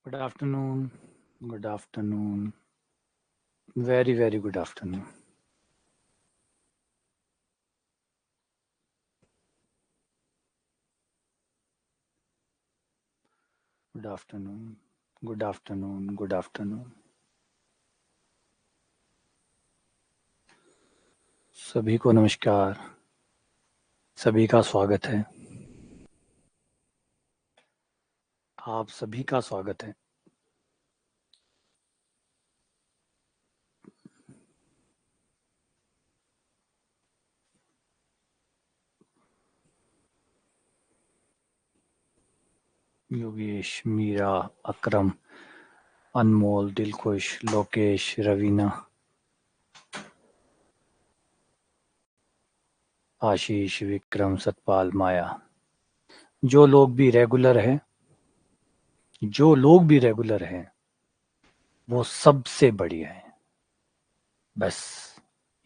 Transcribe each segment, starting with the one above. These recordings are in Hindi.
Good afternoon. Good afternoon. Very, very good afternoon. Good afternoon. Good afternoon. Good afternoon. सभी को नमस्कार. सभी का स्वागत है. आप सभी का स्वागत है. योगेश, मीरा, अकरम, अनमोल, दिलखुश, लोकेश, रवीना, आशीष, विक्रम, सतपाल, माया. जो लोग भी रेगुलर हैं वो सबसे बढ़िया है. बस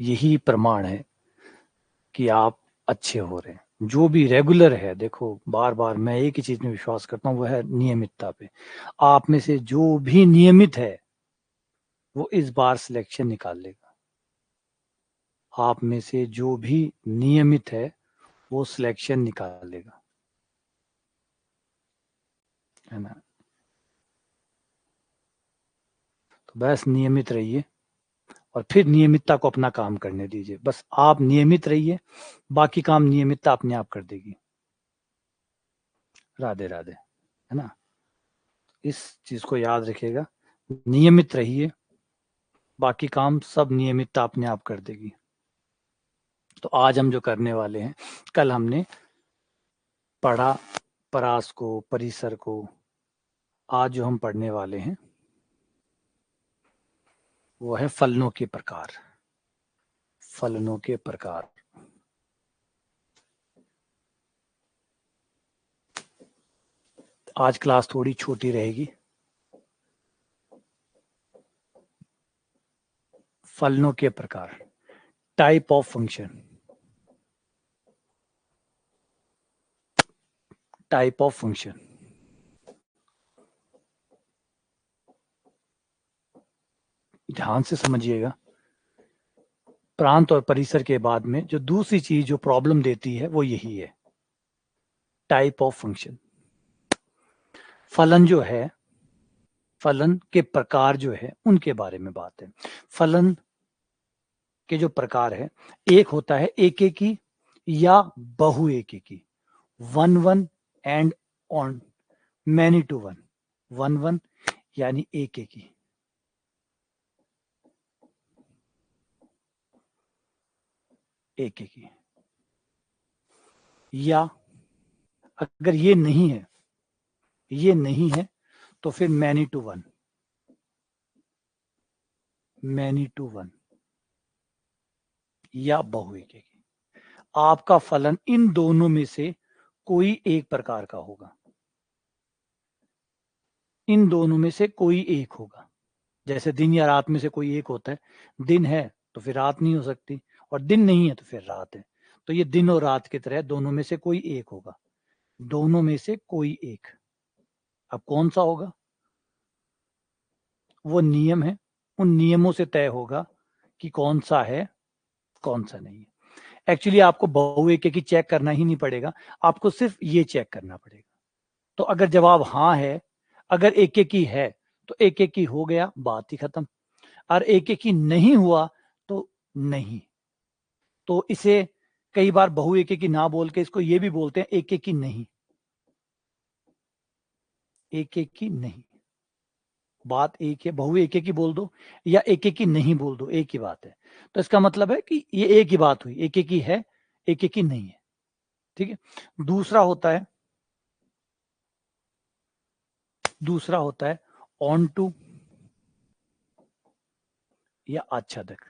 यही प्रमाण है कि आप अच्छे हो रहे हैं. जो भी रेगुलर है, देखो बार बार मैं एक ही चीज में विश्वास करता हूँ, वो है नियमितता पे. आप में से जो भी नियमित है वो इस बार सिलेक्शन निकाल लेगा. आप में से जो भी नियमित है वो सिलेक्शन निकाल लेगा, है ना. तो बस नियमित रहिए और फिर नियमितता को अपना काम करने दीजिए. बस आप नियमित रहिए, बाकी काम नियमितता अपने आप कर देगी. राधे राधे, है ना. इस चीज को याद रखिएगा, नियमित रहिए, बाकी काम सब नियमितता अपने आप कर देगी. तो आज हम जो करने वाले हैं, कल हमने पढ़ा परास को, परिसर को. आज जो हम पढ़ने वाले हैं वो है फलनों के प्रकार. फलनों के प्रकार. आज क्लास थोड़ी छोटी रहेगी. फलनों के प्रकार, type of function. Type of function. ध्यान से समझिएगा. प्रांत और परिसर के बाद में जो दूसरी चीज जो प्रॉब्लम देती है वो यही है, टाइप ऑफ फंक्शन. फलन जो है, फलन के प्रकार जो है उनके बारे में बात है. फलन के जो प्रकार है, एक होता है एक एक की या बहु एक एक की. One one and on many to one. One one यानी एक एक की. एक एक की. या अगर ये नहीं है तो फिर many to one. Many to one या बहु एक एक की. आपका फलन इन दोनों में से कोई एक प्रकार का होगा. इन दोनों में से कोई एक होगा. जैसे दिन या रात में से कोई एक होता है. दिन है तो फिर रात नहीं हो सकती, और दिन नहीं है तो फिर रात है. तो ये दिन और रात की तरह दोनों में से कोई एक होगा. दोनों में से कोई एक. अब कौन सा होगा, वो नियम है. उन नियमों से तय होगा कि कौन सा है, कौन सा नहीं है. एक्चुअली आपको बहु एक की चेक करना ही नहीं पड़ेगा, आपको सिर्फ ये चेक करना पड़ेगा. तो अगर जवाब हाँ है, अगर एक एक ही है तो एक एक ही हो गया, बात ही खत्म. और एक एक ही नहीं हुआ तो नहीं. तो इसे कई बार बहु एक एक ही ना बोल के इसको ये भी बोलते हैं एक एक ही नहीं. एक एक ही नहीं, बात एक है. बहु एक एक ही बोल दो या एक एक ही नहीं बोल दो, एक ही बात है. तो इसका मतलब है कि ये एक ही बात हुई, एक एक ही है, एक एक ही नहीं है. ठीक है. दूसरा होता है ऑन टू या आच्छादक.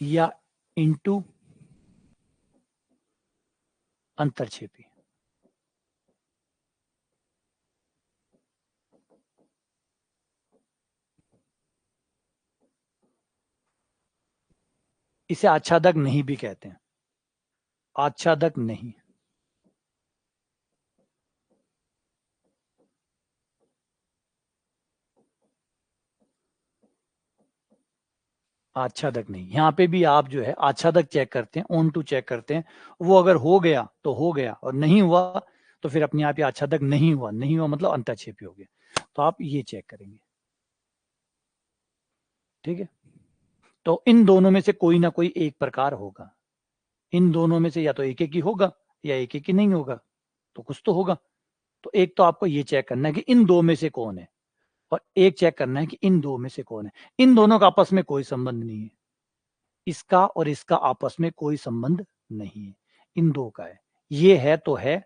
या इनटू अंतरछेपी. इसे आच्छादक नहीं भी कहते हैं. आच्छादक नहीं. आच्छादक नहीं, यहाँ पे भी आप जो है आच्छादक चेक करते हैं, ऑन टू चेक करते हैं, वो अगर हो गया तो हो गया और नहीं हुआ तो फिर अपने आप ही आच्छादक नहीं हुआ, नहीं हुआ मतलब अंतःक्षेपी हो गया। तो आप ये चेक करेंगे, ठीक है। तो इन दोनों में से कोई ना कोई एक प्रकार होगा, इन दोनों में से या तो एक एक ही होगा या एक एक ही नहीं होगा, तो कुछ तो होगा। तो एक तो आपको ये चेक करना है कि इन दो में से कौन है, और एक चेक करना है कि इन दो में से कौन है। इन दोनों का आपस में कोई संबंध नहीं है, इसका और इसका आपस में कोई संबंध नहीं है, इन दो का है। ये है तो है,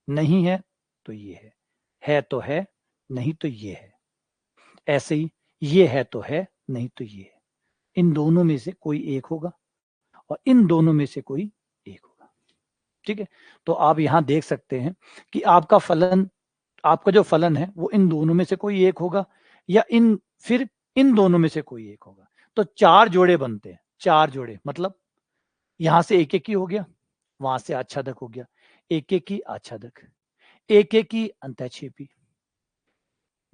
नहीं है तो ये है तो है, नहीं तो ये है। ऐसे ही ये है तो है, नहीं तो ये है। इन दोनों में से कोई एक होगा और इन दोनों में से कोई एक होगा, ठीक है। तो आप यहां देख सकते हैं कि आपका फलन, आपका जो फलन है वो इन दोनों में से कोई एक होगा या फिर इन दोनों में से कोई एक होगा। तो चार जोड़े बनते हैं, चार जोड़े मतलब यहां से एक एक ही हो गया, वहां से आच्छादक हो गया, एक एक ही आच्छादक, एक एक ही अंतःक्षेपी,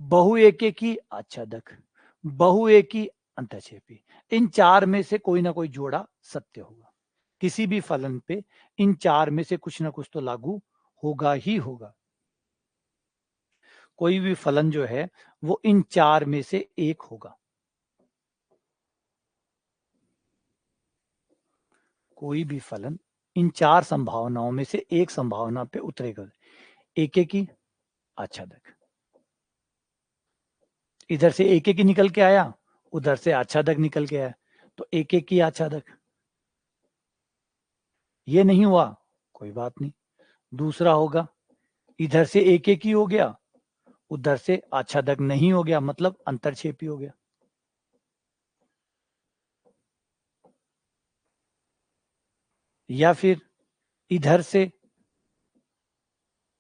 बहु एक एक ही आच्छादक, बहु एक ही अंतःक्षेपी। इन चार में से कोई ना कोई जोड़ा सत्य होगा। किसी भी फलन पे इन चार में से कुछ ना कुछ तो लागू होगा ही होगा। कोई भी फलन जो है वो इन चार में से एक होगा। कोई भी फलन इन चार संभावनाओं में से एक संभावना पे उतरेगा। एक एक ही आच्छादक, इधर से एक एक ही निकल के आया, उधर से आच्छादक निकल के आया, तो एक एक ही आच्छादक। ये नहीं हुआ कोई बात नहीं, दूसरा होगा, इधर से एक एक ही हो गया, उधर से आच्छादक नहीं हो गया मतलब अंतरक्षेपी हो गया। या फिर इधर से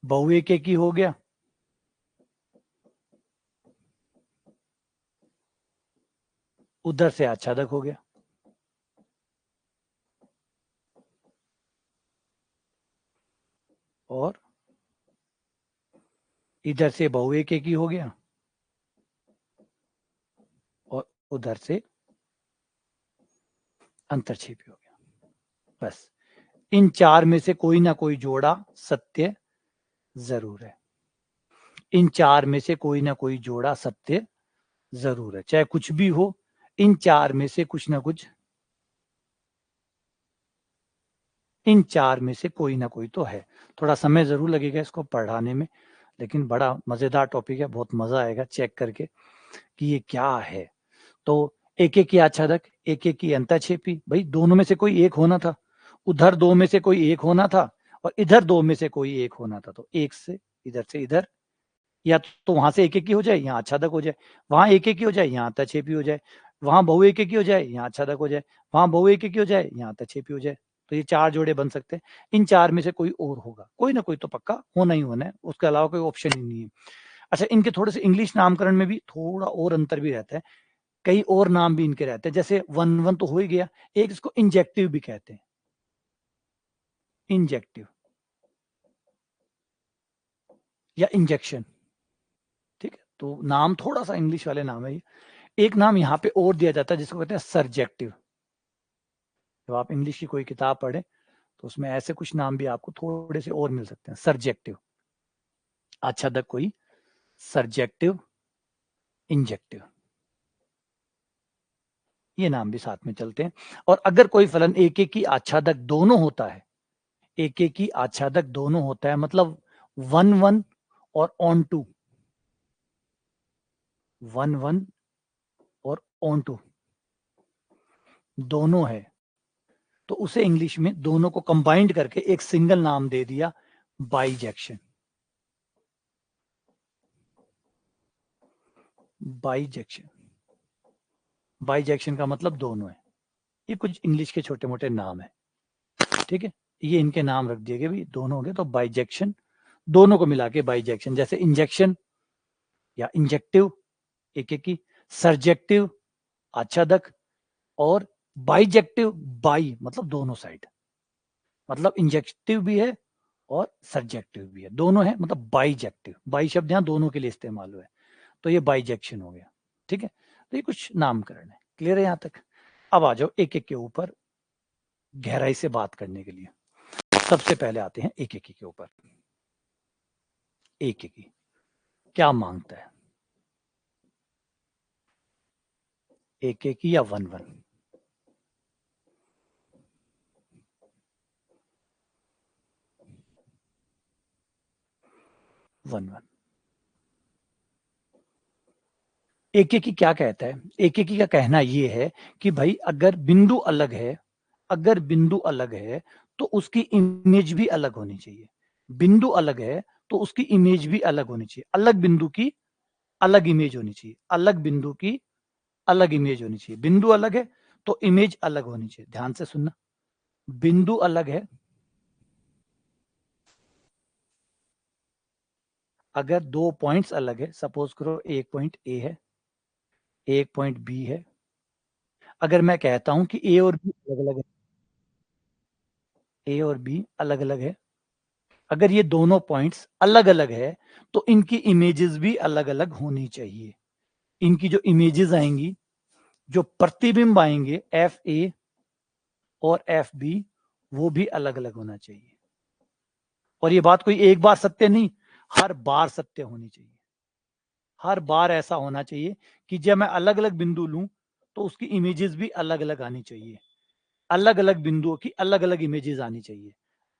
बहु एक एक ही हो गया, उधर से आच्छादक हो गया। और इधर से बहु एक एक ही हो गया और उधर से अंतरक्षेपी हो गया। बस इन चार में से कोई ना कोई जोड़ा सत्य जरूर है, इन चार में से कोई ना कोई जोड़ा सत्य जरूर है, चाहे कुछ भी हो, इन चार में से कुछ ना कुछ, इन चार में से कोई ना कोई तो है। थोड़ा समय जरूर लगेगा इसको पढ़ाने में, लेकिन बड़ा मजेदार टॉपिक है, बहुत मजा आएगा चेक करके कि ये क्या है। तो एक एक ही आच्छादक, एक एक ही अंतःक्षेपी, भाई दोनों में से कोई एक होना था, उधर दो में से कोई एक होना था और इधर दो में से कोई एक होना था। तो एक से इधर या तो वहां से एक एक ही हो जाए, यहाँ आच्छादक हो जाए, वहां एक एक ही हो जाए, यहाँ अंतःक्षेपी हो जाए, वहां बहु एक एक ही हो जाए, यहाँ आच्छादक हो जाए, वहां बहु एक एक ही हो जाए, यहाँ अंतःक्षेपी हो जाए। तो ये चार जोड़े बन सकते हैं। इन चार में से कोई और होगा, कोई ना कोई तो पक्का होना ही होना है, उसके अलावा कोई ऑप्शन ही नहीं है। अच्छा, इनके थोड़े से इंग्लिश नामकरण में भी थोड़ा और अंतर भी रहता है, कई और नाम भी इनके रहते हैं। जैसे वन वन तो हो ही गया, एक इसको इंजेक्टिव भी कहते हैं, इंजेक्टिव या इंजेक्शन, ठीक है। तो नाम थोड़ा सा इंग्लिश वाले नाम है ये। एक नाम यहाँ पे और दिया जाता है जिसको कहते हैं सर्जेक्टिव। जब आप इंग्लिश की कोई किताब पढ़े तो उसमें ऐसे कुछ नाम भी आपको थोड़े से और मिल सकते हैं। सर्जेक्टिव, आच्छादक कोई, सर्जेक्टिव, इंजेक्टिव, ये नाम भी साथ में चलते हैं। और अगर कोई फलन एक एक ही आच्छादक दोनों होता है, एक एक ही आच्छादक दोनों होता है, मतलब वन वन और ऑन टू, वन वन और ऑन टू दोनों है, तो उसे इंग्लिश में दोनों को कंबाइंड करके एक सिंगल नाम दे दिया, बाइजेक्शन। बाइजेक्शन, बाइजेक्शन का मतलब दोनों है। ये कुछ इंग्लिश के छोटे मोटे नाम है, ठीक है। ये इनके नाम रख दिए गए, भी दोनों हो गए तो बाइजेक्शन, दोनों को मिला के बाइजेक्शन। जैसे इंजेक्शन या इंजेक्टिव एक एक ही, सर्जेक्टिव आच्छादक, और बाइजेक्टिव, बाई मतलब दोनों साइड, मतलब इंजेक्टिव भी है और सर्जेक्टिव भी है, दोनों है मतलब बाइजेक्टिव। बाई शब्द यहाँ दोनों के लिए इस्तेमाल हुआ है, तो ये बाइजेक्शन हो गया, ठीक है। तो ये कुछ नामकरण है, क्लियर है यहाँ तक। अब आ जाओ एक एक के ऊपर गहराई से बात करने के लिए। सबसे पहले आते हैं एक एक के ऊपर। एक एक क्या मांगता है, एक एक या वन वन? One one. एक एक क्या कहता है, एक एक का कहना यह है कि भाई अगर बिंदु अलग है, अगर बिंदु अलग है तो उसकी इमेज भी अलग होनी चाहिए। बिंदु अलग है तो उसकी इमेज भी अलग होनी चाहिए। अलग बिंदु की अलग इमेज होनी चाहिए। अलग बिंदु की अलग इमेज होनी चाहिए। बिंदु अलग है तो इमेज अलग होनी चाहिए। ध्यान से सुनना, बिंदु अलग है, अगर दो पॉइंट्स अलग है, सपोज करो एक पॉइंट ए है, एक पॉइंट बी है, अगर मैं कहता हूं कि ए और बी अलग अलग है, ए और बी अलग अलग है, अगर ये दोनों पॉइंट्स अलग अलग है तो इनकी इमेजेस भी अलग अलग होनी चाहिए। इनकी जो इमेजेस आएंगी, जो प्रतिबिंब आएंगे एफ ए और एफ बी, वो भी अलग अलग होना चाहिए। और ये बात कोई एक बार सत्य नहीं, हर बार सत्य होनी चाहिए। हर बार ऐसा होना चाहिए कि जब मैं अलग अलग बिंदु लूं तो उसकी इमेजेस भी अलग अलग आनी चाहिए। अलग अलग बिंदुओं की अलग अलग इमेजेस आनी चाहिए।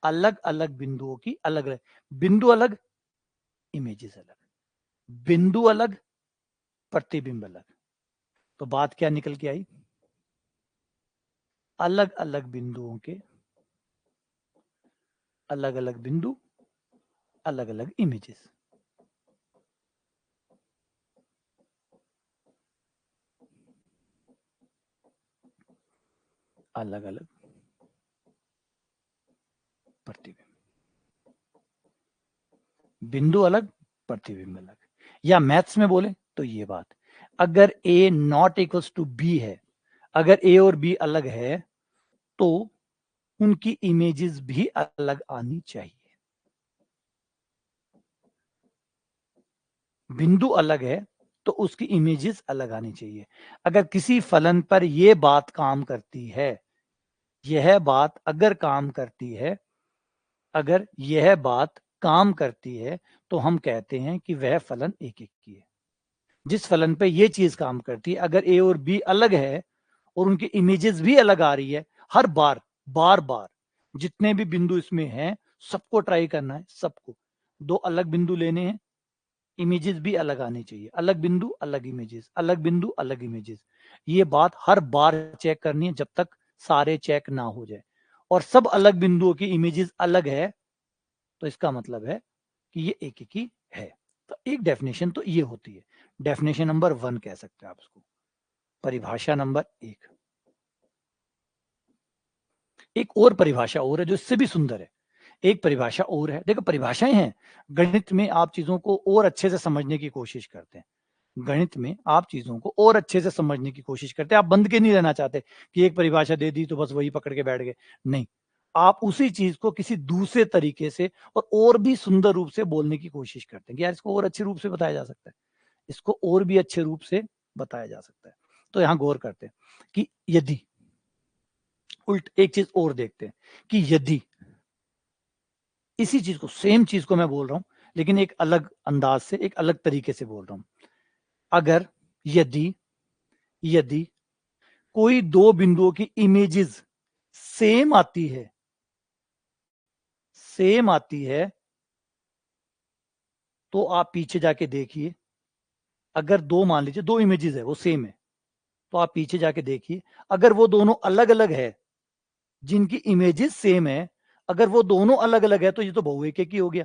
अलग अलग बिंदुओं की अलग अलग, बिंदु अलग, इमेजेस अलग, बिंदु अलग, प्रतिबिंब अलग। तो बात क्या निकल के आई? अलग अलग बिंदुओं के अलग अलग बिंदु, अलग अलग इमेजेस। अलग अलग प्रतिबिंब, बिंदु अलग, प्रतिबिंब अलग। या मैथ्स में बोले तो ये बात, अगर ए नॉट इक्वल्स टू बी है, अगर ए और बी अलग है तो उनकी इमेजेस भी अलग आनी चाहिए। बिंदु अलग है तो उसकी इमेजेस अलग आनी चाहिए। अगर किसी फलन पर यह बात काम करती है, यह बात अगर काम करती है, अगर यह बात काम करती है तो हम कहते हैं कि वह फलन एक एक की है। जिस फलन पे ये चीज काम करती है, अगर ए और बी अलग है और उनकी इमेजेस भी अलग आ रही है, हर बार बार बार जितने भी बिंदु इसमें हैं सबको ट्राई करना है। सबको दो अलग बिंदु लेने हैं, इमेजेस भी अलग आनी चाहिए। अलग बिंदु अलग इमेजेस, अलग बिंदु अलग इमेजेस। ये बात हर बार चेक करनी है जब तक सारे चेक ना हो जाए। और सब अलग बिंदुओं की इमेजेस अलग है तो इसका मतलब है कि ये एक ही है। तो एक डेफिनेशन तो ये होती है, डेफिनेशन नंबर 1 कह सकते हैं आप उसको। परिभाषा नंबर 1। एक और परिभाषा और है जो इससे भी सुंदर है। एक परिभाषा और है, देखो परिभाषाएं हैं, गणित में आप चीजों को और अच्छे से समझने की कोशिश करते हैं। गणित में आप चीजों को और अच्छे से समझने की कोशिश करते हैं। आप बंद के नहीं रहना चाहते कि एक परिभाषा दे दी तो बस वही पकड़ के बैठ गए, नहीं। आप उसी चीज को किसी दूसरे तरीके से और भी सुंदर रूप से बोलने की कोशिश करते हैं कि यार इसको और अच्छे रूप से बताया जा सकता है, इसको और भी अच्छे रूप से बताया जा सकता है। तो यहां गौर करते हैं कि यदि, उल्ट एक चीज और देखते हैं कि यदि इसी चीज को, सेम चीज को मैं बोल रहा हूं लेकिन एक अलग अंदाज से, एक अलग तरीके से बोल रहा हूं। अगर यदि यदि कोई दो बिंदुओं की इमेजेस सेम आती है, सेम आती है, तो आप पीछे जाके देखिए। अगर दो, मान लीजिए दो इमेजेस है वो सेम है, तो आप पीछे जाके देखिए, अगर वो दोनों अलग अलग है, जिनकी इमेजेस सेम है, अगर वो दोनों अलग अलग है तो ये तो बहुएक ही हो गया।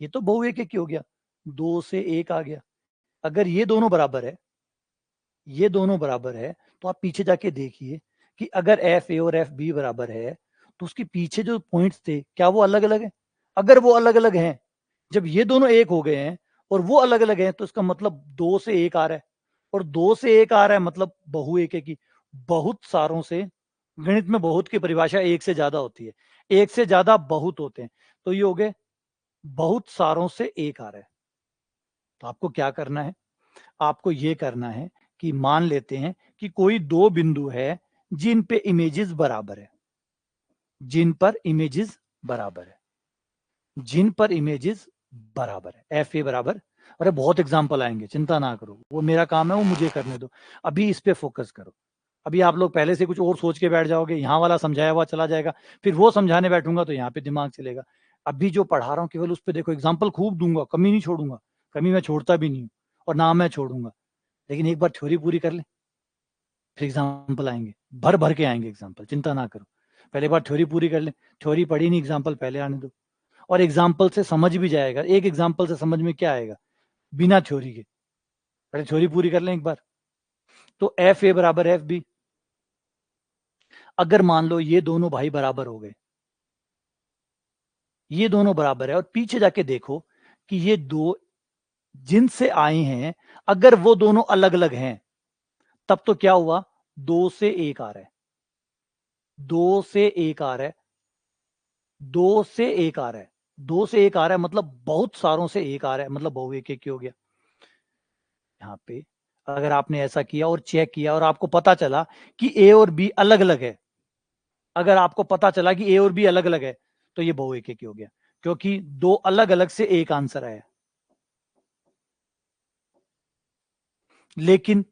ये तो बहुएक ही हो गया, 2 से 1 आ गया। अगर ये दोनों बराबर है, ये दोनों बराबर है, तो आप पीछे जाके देखिए कि अगर एफ ए और एफ बी बराबर है तो उसके पीछे जो पॉइंट्स थे क्या वो अलग अलग है? अगर वो अलग अलग हैं, जब ये दोनों एक हो गए हैं और वो अलग अलग हैं, तो इसका मतलब 2 से 1 आ रहा है, और 2 से 1 आ रहा है मतलब बहु एक की। बहुत सारों से, गणित में बहुत की परिभाषा एक से ज्यादा होती है, एक से ज्यादा बहुत होते हैं, तो ये हो गए बहुत सारों से एक आ रहा है। तो आपको क्या करना है? आपको ये करना है कि मान लेते हैं कि कोई दो बिंदु है जिन पे इमेजेस बराबर है, जिन पर इमेजेस बराबर है, जिन पर इमेजेस बराबर है, एफ ए बराबर। अरे बहुत एग्जांपल आएंगे, चिंता ना करो, वो मेरा काम है, वो मुझे करने दो, अभी इस पे फोकस करो। अभी आप लोग पहले से कुछ और सोच के बैठ जाओगे, यहाँ वाला समझाया हुआ चला जाएगा, फिर वो समझाने बैठूंगा तो यहाँ पे दिमाग चलेगा। अभी जो पढ़ा रहा हूँ केवल उस पर देखो, एग्जाम्पल खूब दूंगा, कमी नहीं छोड़ूंगा, कमी मैं छोड़ता भी नहीं हूँ और ना मैं छोड़ूंगा। लेकिन एक बार थ्योरी पूरी कर ले, फिर एग्जाम्पल आएंगे, भर भर के आएंगे एग्जाम्पल, चिंता ना करो। पहले एक बार थ्योरी पूरी कर ले, थ्योरी पढ़ी नहीं, एग्जाम्पल पहले आने दो, और एग्जाम्पल से समझ भी जाएगा। एक एग्जाम्पल से समझ में क्या आएगा बिना थ्योरी के, पहले थ्योरी पूरी कर लें एक बार। तो एफ ए बराबर एफ बी, अगर मान लो ये दोनों भाई बराबर हो गए, ये दोनों बराबर है, और पीछे जाके देखो कि ये दो जिनसे आए हैं, अगर वो दोनों अलग अलग हैं, तब तो क्या हुआ, 2 से 1 आ रहा है, 2 से 1 आ रहा है, 2 से 1 आ रहा है, 2 से 1 आ रहा है, मतलब बहुत सारों से 1 आ रहा है, मतलब बहु एक एक हो गया। यहाँ पे अगर आपने ऐसा किया और चेक किया और आपको पता चला कि ए और बी अलग अलग है, अगर आपको पता चला कि ए और बी अलग अलग है, तो ये बहु एक हो गया, क्योंकि दो अलग अलग से एक आंसर आया। लेकिन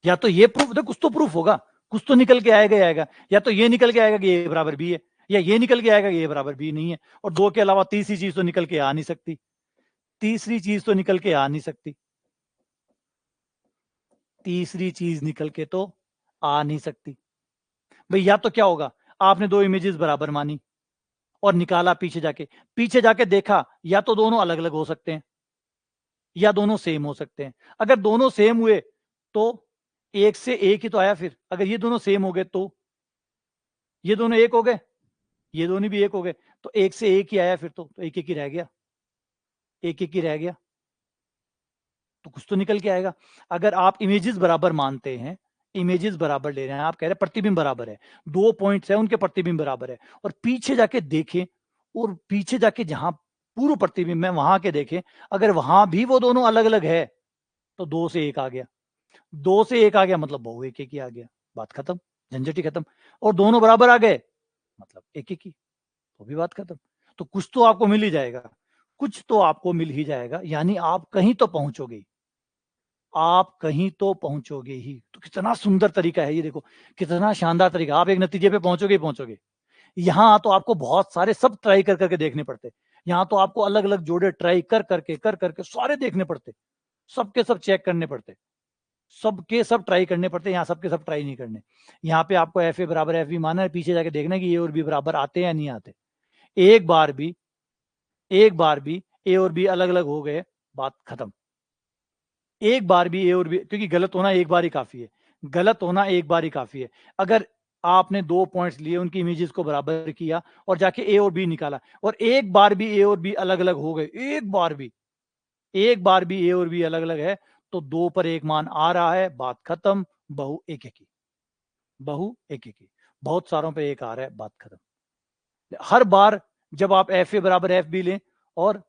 या तो ये प्रूफ, कुछ तो प्रूफ होगा, कुछ तो निकल के आएगा ही आएगा, या तो ये निकल के आएगा कि ए बराबर बी है, या ये निकल के आएगा कि ए बराबर बी नहीं है, और दो के अलावा तीसरी चीज तो निकल के आ नहीं सकती, तीसरी चीज तो निकल के आ नहीं सकती, तीसरी चीज निकल के तो आ नहीं सकती। भाई या तो क्या होगा, आपने दो इमेजेस बराबर मानी और निकाला पीछे जाके देखा, या तो दोनों अलग अलग हो सकते हैं या दोनों सेम हो सकते हैं। अगर दोनों सेम हुए तो 1 से 1 ही तो आया, फिर अगर ये दोनों सेम हो गए तो ये दोनों एक हो गए, ये दोनों भी एक हो गए, तो 1 से 1 ही आया, फिर तो एक एक ही रह गया, एक एक ही रह गया, तो कुछ तो निकल के आएगा। अगर आप इमेजेस बराबर मानते हैं, इमेजेस बराबर ले रहे हैं, आप कह रहे हैं प्रतिबिंब बराबर है, 2 पॉइंट्स है उनके प्रतिबिंब बराबर है, और पीछे जाके देखें, और पीछे जाके जहां पूर्व प्रतिबिंब है वहां के देखें, अगर वहां भी वो दोनों अलग अलग है, तो 2 से 1 आ गया, 2 से 1 आ गया, मतलब बहु एक एक ही आ गया, बात खत्म, झंझट ही खत्म। और दोनों बराबर आ गए, मतलब एक एक ही, तो भी बात खत्म। तो कुछ तो आपको मिल ही जाएगा, कुछ तो आपको मिल ही जाएगा, यानी आप कहीं तो पहुंचोगे, आप कहीं तो पहुंचोगे ही। तो कितना सुंदर तरीका है ये, देखो कितना शानदार तरीका, आप एक नतीजे पे पहुंचोगे ही पहुंचोगे। यहाँ तो आपको बहुत सारे सब ट्राई कर करके देखने पड़ते, यहाँ तो आपको अलग अलग जोड़े ट्राई कर करके सारे देखने पड़ते, सबके सब चेक करने पड़ते, सबके सब ट्राई करने पड़ते, यहाँ सबके सब ट्राई नहीं करने। यहाँ पे आपको एफ ए बराबर एफ बी माना है, पीछे जाके देखना कि ए और बी बराबर आते हैं या नहीं आते। एक बार भी, एक बार भी ए और बी अलग अलग हो गए, बात खत्म। एक बार भी ए और बी, क्योंकि गलत होना एक बार ही काफी है, गलत होना एक बार ही काफी है। अगर आपने 2 पॉइंट्स लिए, उनकी इमेजेस को बराबर किया और जाके ए और बी निकाला, और एक बार भी ए और बी अलग अलग हो गए, एक बार भी, एक बार भी ए और बी अलग अलग है, तो 2 पर 1 मान आ रहा है, बात खत्म, बहु एक एक ही, बहु एक एक ही, बहुत सारों पे एक आ रहा है, बात खत्म। हर बार जब आप एफ ए बराबर एफ बी लें और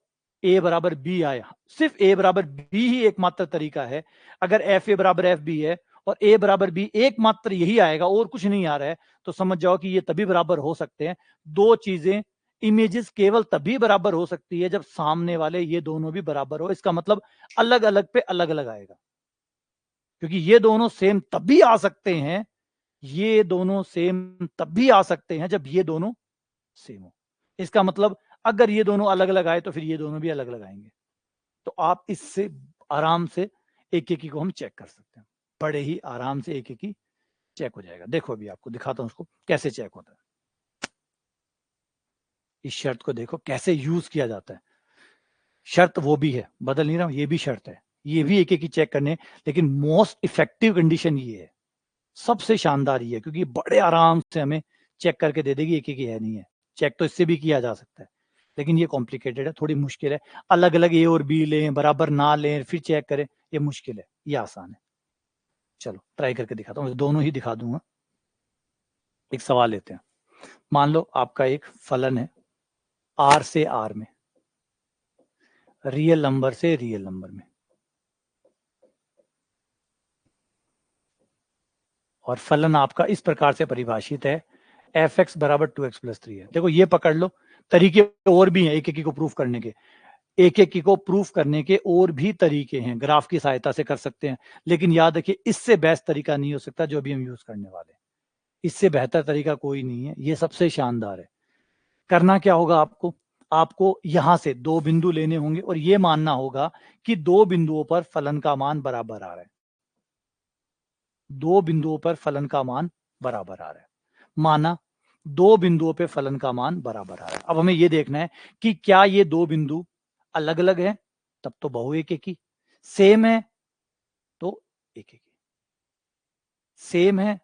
ए बराबर बी आए, सिर्फ ए बराबर बी ही एकमात्र तरीका है। अगर एफ ए बराबर एफ बी है और ए बराबर बी, एकमात्र यही आएगा और कुछ नहीं आ रहा है, तो समझ जाओ कि ये तभी बराबर हो सकते हैं। दो चीजें, इमेजेस केवल तभी बराबर हो सकती है जब सामने वाले ये दोनों भी बराबर हो, इसका मतलब अलग अलग पे अलग अलग आएगा, क्योंकि ये दोनों सेम तभी आ सकते हैं, ये दोनों सेम तभी आ सकते हैं जब ये दोनों सेम हो। इसका मतलब अगर ये दोनों अलग अलग आए तो फिर ये दोनों भी अलग अलग आएंगे। तो आप इससे आराम से एक एक को हम चेक कर सकते हैं, बड़े ही आराम से एक एक चेक हो जाएगा। देखो अभी आपको दिखाता हूं उसको कैसे चेक होता है। इस शर्त को देखो कैसे यूज किया जाता है, शर्त वो भी है, बदल नहीं रहा हूं, ये भी शर्त है, ये भी एक ही चेक करने, लेकिन मोस्ट इफेक्टिव कंडीशन ये है, सबसे शानदार ये है, क्योंकि बड़े आराम से हमें चेक करके दे देगी एक है नहीं है। चेक तो इससे भी किया जा सकता है, लेकिन ये कॉम्प्लिकेटेड है, थोड़ी मुश्किल है। अलग अलग ए और बी लें, बराबर ना लें, फिर चेक करें, ये मुश्किल है, ये आसान है। चलो ट्राई करके दिखाता हूँ, दोनों ही दिखा दूंगा। एक सवाल लेते हैं, मान लो आपका एक फलन है आर से आर में, रियल नंबर से रियल नंबर में, और फलन आपका इस प्रकार से परिभाषित है, एफ एक्स बराबर 2x प्लस 3 है। देखो ये पकड़ लो, तरीके और भी हैं एक एक को प्रूफ करने के, एक एक को प्रूफ करने के और भी तरीके हैं, ग्राफ की सहायता से कर सकते हैं, लेकिन याद रखिए इससे बेस्ट तरीका नहीं हो सकता जो अभी हम यूज करने वाले हैं। इससे बेहतर तरीका कोई नहीं है, ये सबसे शानदार है। करना क्या होगा आपको, आपको यहां से दो बिंदु लेने होंगे और ये मानना होगा कि दो बिंदुओं पर फलन का मान बराबर आ रहा है, दो बिंदुओं पर फलन का मान बराबर आ रहा है। माना दो बिंदुओं पे फलन का मान बराबर आ रहा है। अब हमें यह देखना है कि क्या ये दो बिंदु अलग अलग है, तब तो बहु एक एक ही, सेम है तो एक एक ही, सेम है,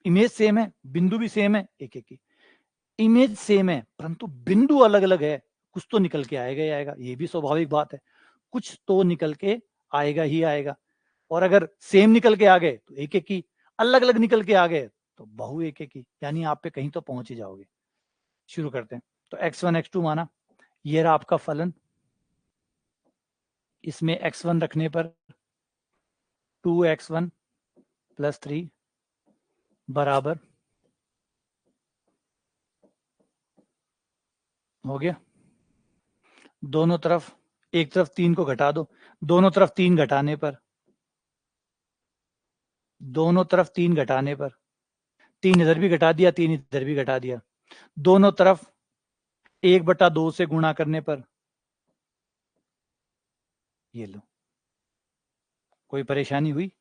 इमेज सेम है, बिंदु भी सेम है, एक एक ही। इमेज सेम है परंतु बिंदु अलग अलग है, कुछ तो निकल के आएगा ही आएगा, ये भी स्वाभाविक बात है, कुछ तो निकल के आएगा ही आएगा। और अगर सेम निकल के आ गए तो एक एक ही, अलग अलग निकल के आ गए तो बहु एक एक ही, यानी आप पे कहीं तो पहुंच ही जाओगे। शुरू करते हैं। तो x1 x2 माना, ये रहा आपका फलन, इसमें x1 रखने पर 2x1 प्लस 3 बराबर हो गया, दोनों तरफ, एक तरफ 3 को घटा दो, दोनों तरफ 3 घटाने पर, दोनों तरफ 3 घटाने पर, 3 इधर भी घटा दिया, 3 इधर भी घटा दिया, दोनों तरफ 1/2 से गुणा करने पर, ये लो। कोई परेशानी हुई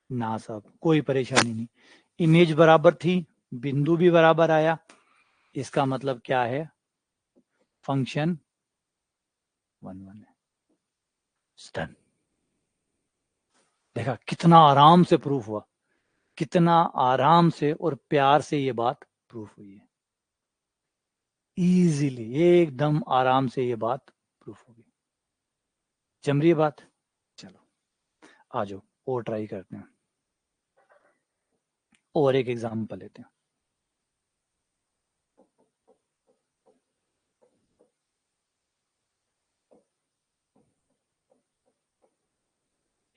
ना साहब, कोई परेशानी नहीं, इमेज बराबर थी, बिंदु भी बराबर आया, इसका मतलब क्या है, फंक्शन 1 1 है। डन। देखा कितना आराम से प्रूफ हुआ, कितना आराम से और प्यार से ये बात प्रूफ हुई है, इजीली एकदम आराम से ये बात प्रूफ होगी। जम रही है बात? चलो आ जाओ और ट्राई करते हैं, और एक एग्जांपल लेते हैं।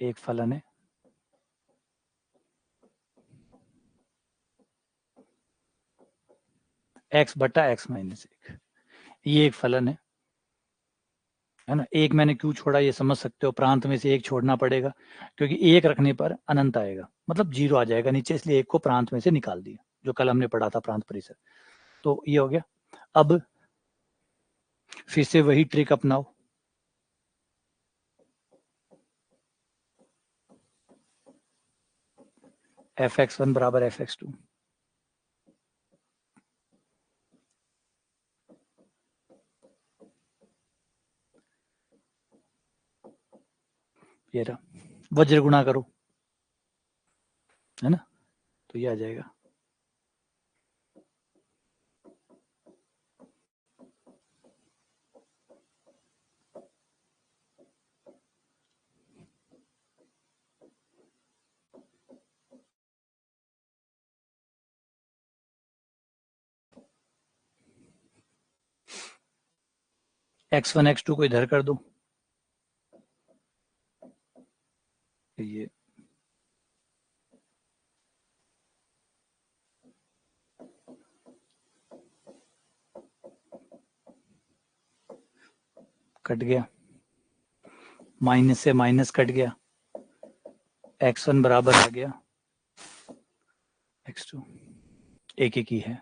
एक फलन है x/(x-1), ये एक फलन है ना। एक मैंने क्यों छोड़ा ये समझ सकते हो, प्रांत में से एक छोड़ना पड़ेगा क्योंकि एक रखने पर अनंत आएगा, मतलब 0 आ जाएगा नीचे, इसलिए एक को प्रांत में से निकाल दिया, जो कल हमने पढ़ा था प्रांत परिसर। तो ये हो गया। अब फिर से वही ट्रिक अपनाओ, fx1 बराबर fx2, ये रहा, वज्र गुणा करो, है ना, तो ये आ जाएगा। x1 x2 को इधर कर दो, ये कट गया, माइनस से माइनस कट गया, x1 बराबर आ गया x2, एक एक ही है।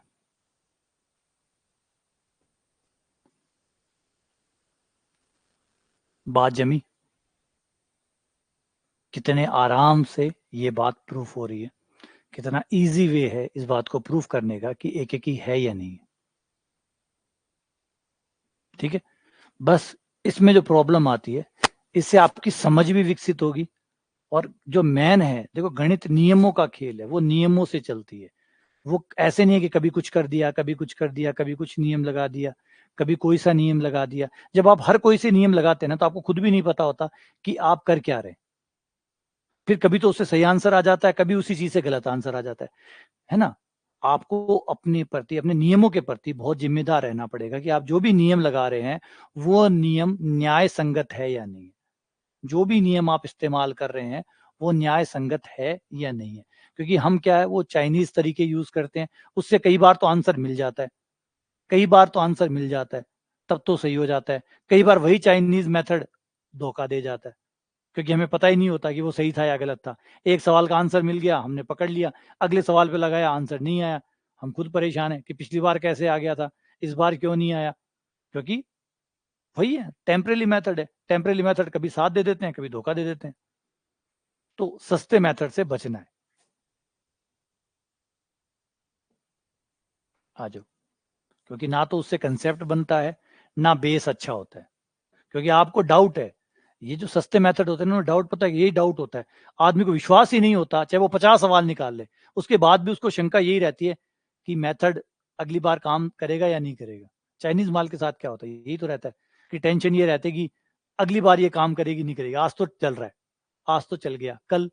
बात जमी, कितने आराम से ये बात प्रूफ हो रही है, कितना इजी वे है इस बात को प्रूफ करने का कि एक एक ही है या नहीं। ठीक है, बस इसमें जो प्रॉब्लम आती है, इससे आपकी समझ भी विकसित होगी, और जो मैन है, देखो गणित नियमों का खेल है, वो नियमों से चलती है, वो ऐसे नहीं है कि कभी कुछ कर दिया, कभी कुछ कर दिया, कभी कुछ नियम लगा दिया, कभी कोई सा नियम लगा दिया। जब आप हर कोई से नियम लगाते हैं ना, तो आपको खुद भी नहीं पता होता कि आप कर क्या रहे, फिर कभी तो उससे सही आंसर आ जाता है, कभी उसी चीज से गलत आंसर आ जाता है ना। आपको अपने प्रति, अपने नियमों के प्रति बहुत जिम्मेदार रहना पड़ेगा कि आप जो भी नियम लगा रहे हैं वो नियम न्याय संगत है या नहीं, जो भी नियम आप इस्तेमाल कर रहे हैं वो न्याय संगत है या नहीं है। क्योंकि हम क्या है वो चाइनीज तरीके यूज करते हैं, उससे कई बार तो आंसर मिल जाता है, कई बार तो आंसर मिल जाता है, तब तो सही हो जाता है। कई बार वही चाइनीज मेथड धोखा दे जाता है, क्योंकि हमें पता ही नहीं होता कि वो सही था या गलत था। एक सवाल का आंसर मिल गया, हमने पकड़ लिया, अगले सवाल पे लगाया, आंसर नहीं आया, हम खुद परेशान है कि पिछली बार कैसे आ गया था, इस बार क्यों नहीं आया। क्योंकि वही है, टेम्परेरी मेथड है, टेम्परेरी मेथड कभी साथ दे देते हैं, कभी धोखा दे देते हैं। तो सस्ते मेथड से बचना है। आ जाओ, क्योंकि ना तो उससे कंसेप्ट बनता है, ना बेस अच्छा होता है। क्योंकि आपको डाउट है, ये जो सस्ते मेथड होते हैं ना, डाउट, पता है यही डाउट होता है, आदमी को विश्वास ही नहीं होता, चाहे वो 50 सवाल निकाल ले, उसके बाद भी उसको शंका यही रहती है कि मेथड अगली बार काम करेगा या नहीं करेगा। चाइनीज माल के साथ क्या होता है, यही तो रहता है कि टेंशन ये रहती है कि अगली बार ये काम करेगी नहीं करेगी। आज तो चल रहा है, आज तो चल गया, कल,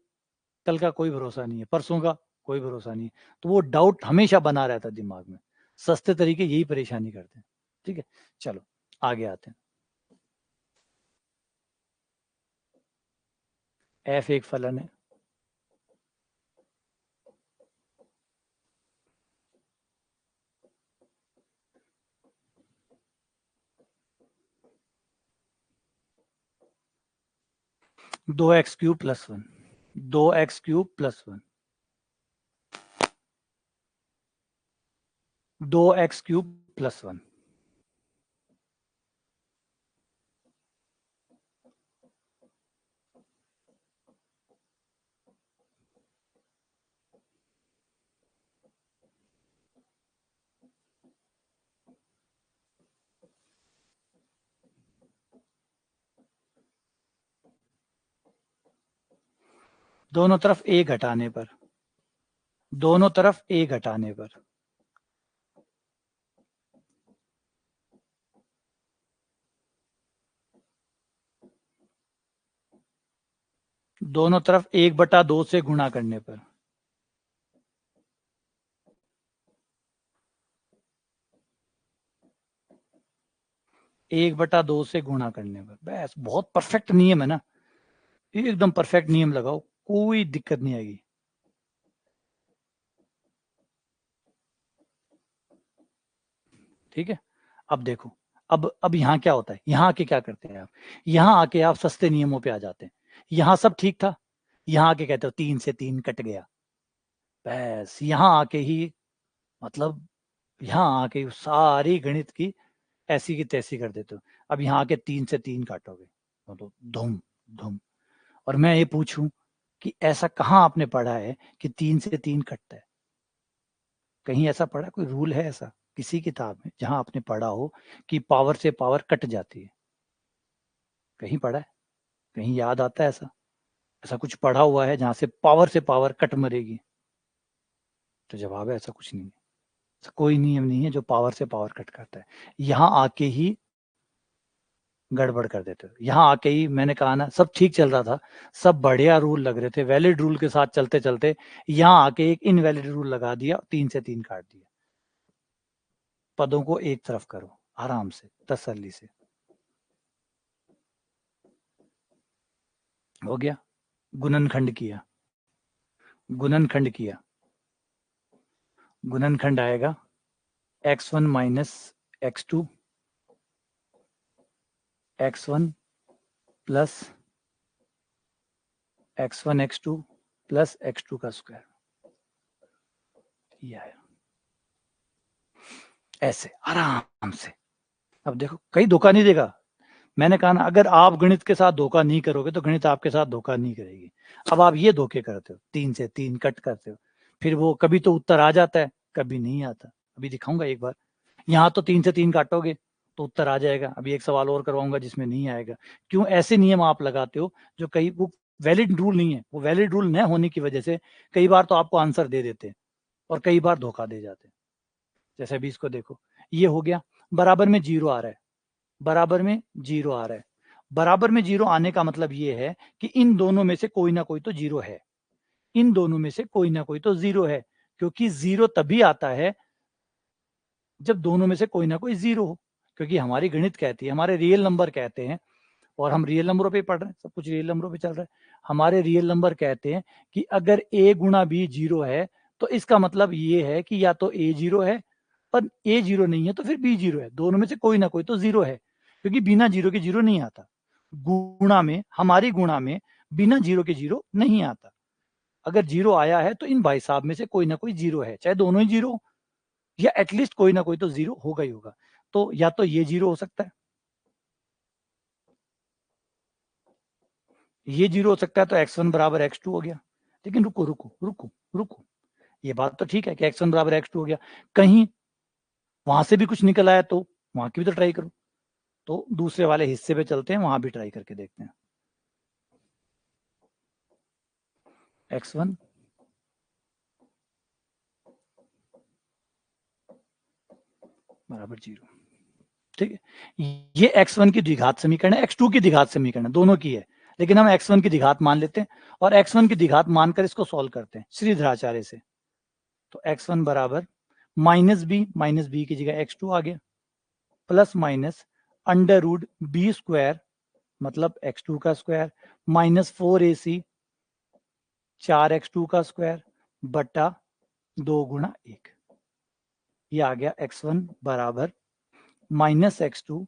कल का कोई भरोसा नहीं है, परसों का कोई भरोसा नहीं है। तो वो डाउट हमेशा बना रहता है दिमाग में। सस्ते तरीके यही परेशानी करते हैं। ठीक है, चलो आगे आते हैं। एफ एक फलन है, दो एक्स क्यूब प्लस वन, दो एक्स क्यूब प्लस वन, दो एक्स क्यूब प्लस वन। दोनों तरफ ए घटाने पर, दोनों तरफ ए घटाने पर, दोनों तरफ 1/2 से गुणा करने पर, 1/2 से गुणा करने पर। बस बहुत परफेक्ट नियम है ना, एकदम परफेक्ट नियम लगाओ, कोई दिक्कत नहीं आएगी। ठीक है, अब देखो, अब यहाँ क्या होता है, यहाँ आके क्या करते हैं आप, यहाँ आके आप सस्ते नियमों पे आ जाते हैं। यहाँ सब ठीक था, यहाँ आके कहते हो 3 से 3 कट गया, बस यहाँ आके ही, मतलब यहाँ आके सारी गणित की ऐसी की तैसी कर देते हो। अब यहाँ आके 3 से 3 काटोगे तो धूम धूम। और मैं ये पूछूं कि ऐसा कहाँ आपने पढ़ा है कि 3 से 3 कटता है? कहीं ऐसा पढ़ा, कोई रूल है ऐसा किसी किताब में जहां आपने पढ़ा हो कि पावर से पावर कट जाती है? कहीं पढ़ा है? कहीं याद आता है ऐसा? ऐसा कुछ पढ़ा हुआ है जहां से पावर कट मरेगी? तो जवाब है ऐसा कुछ नहीं है। ऐसा कोई नियम नहीं है जो पावर से पावर कट करता है। यहाँ आके ही गड़बड़ कर देते हो। यहाँ आके ही मैंने कहा ना, सब ठीक चल रहा था, सब बढ़िया रूल लग रहे थे, वैलिड रूल के साथ चलते चलते यहाँ आके एक इनवैलिड रूल लगा दिया, 3 से 3 काट दिया। पदों को एक तरफ करो, आराम से, तसल्ली से। हो गया, गुणनखंड किया, गुणनखंड किया, गुणनखंड आएगा x1 minus x2, x1 plus x1 x2 plus x2 का स्क्वायर। ये आया ऐसे आराम से। अब देखो, कहीं धोखा नहीं देगा। मैंने कहा ना, अगर आप गणित के साथ धोखा नहीं करोगे तो गणित आपके साथ धोखा नहीं करेगी। अब आप ये धोखे करते हो, 3 से 3 कट करते हो, फिर वो कभी तो उत्तर आ जाता है, कभी नहीं आता। अभी दिखाऊंगा एक बार। यहाँ तो 3 से 3 काटोगे तो उत्तर आ जाएगा। अभी एक सवाल और करवाऊंगा जिसमें नहीं आएगा। क्यों ऐसे नियम आप लगाते हो जो कई, वो वैलिड रूल नहीं है, वो वैलिड रूल न होने की वजह से कई बार तो आपको आंसर दे देते हैं और कई बार धोखा दे जाते हैं। जैसे अभी इसको देखो, ये हो गया, बराबर में जीरो आ रहा है, बराबर में जीरो आ रहा है। बराबर में जीरो आने का मतलब ये है कि इन दोनों में से कोई ना कोई तो जीरो है, इन दोनों में से कोई ना कोई तो जीरो है। क्योंकि जीरो तभी आता है जब दोनों में से कोई ना कोई जीरो हो। क्योंकि हमारी गणित कहती है, हमारे रियल नंबर कहते हैं, और हम रियल नंबरों पे पढ़ रहे हैं, सब कुछ रियल नंबरों पे चल रहा है। हमारे रियल नंबर कहते हैं कि अगर a गुणा b 0 है तो इसका मतलब ये है कि या तो a 0 है, पर a 0 नहीं है तो फिर b 0 है। दोनों में से कोई ना कोई तो 0 है, क्योंकि बिना 0 के 0 नहीं आता। गुणा में, हमारी गुणा में बिना 0 के 0 नहीं आता। अगर 0 आया है तो इन भाई साहब में से कोई ना कोई 0 है, चाहे दोनों ही 0 या एटलीस्ट कोई ना कोई तो 0 होगा ही होगा। तो या तो ये 0 हो सकता है, ये 0 हो सकता है, तो x1 बराबर x2 हो गया। लेकिन रुको रुको रुको रुको, ये बात तो ठीक है कि x1 बराबर x2 हो गया, कहीं वहां से भी कुछ निकल आया तो वहां की भी तो ट्राई करो। तो दूसरे वाले हिस्से पे चलते हैं, वहां भी ट्राई करके देखते हैं। x1 बराबर 0, ठीक है। ये x1 की द्विघात समीकरण है, x2 की द्विघात समीकरण है, दोनों की है, लेकिन हम x1 की द्विघात मान लेते हैं और x1 की द्विघात मानकर इसको सॉल्व करते हैं श्रीधराचार्य से। तो x1 बराबर माइनस बी की जगह x2 आ गया, plus minus under root B square मतलब x2 का स्क्वायर माइनस 4ac 4x2 का स्क्वायर बटा 2 गुणा 1। ये आ गया x1 बराबर माइनस x2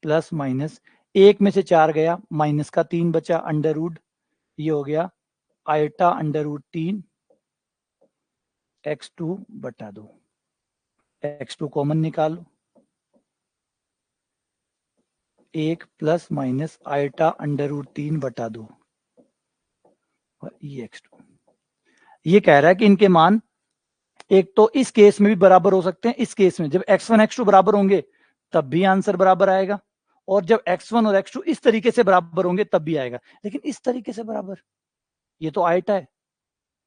प्लस माइनस 1 में से 4 गया, माइनस का 3 बचा, अंडर रूट ये हो गया आयटा अंडर रूट 3 x2 बटा 2। x2 कॉमन निकालो, 1 plus minus iota under root 3 बटा 2 और ये x2। ये कह रहा है कि इनके मान एक तो इस केस में भी बराबर हो सकते हैं, इस केस में जब x1 x2 बराबर होंगे तब भी आंसर बराबर आएगा, और जब x1 और x2 इस तरीके से बराबर होंगे तब भी आएगा। लेकिन इस तरीके से बराबर, ये तो आयटा है,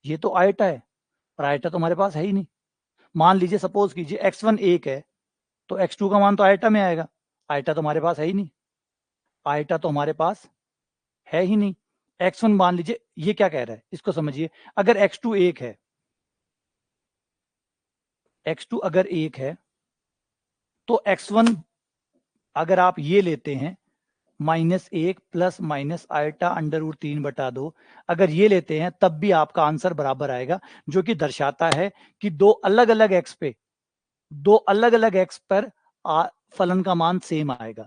ये तो आयटा है, और आयटा तो हमारे पास है ही नहीं। मान लीजिए सपोज कीजिए x1 1 है तो x2 का मान तो आयटा में आएगा, आयटा तो हमारे पास है ही नहीं, आयटा तो हमारे पास है ही नहीं। x1 मान लीजिए, ये क्या कह रहा है इसको समझिए, अगर x2 1 है, x2 अगर 1 है तो x1 अगर आप ये लेते हैं -1 plus minus iota under root 3 बटा 2, अगर ये लेते हैं तब भी आपका आंसर बराबर आएगा, जो कि दर्शाता है कि दो अलग अलग एक्स पर फलन का मान सेम आएगा।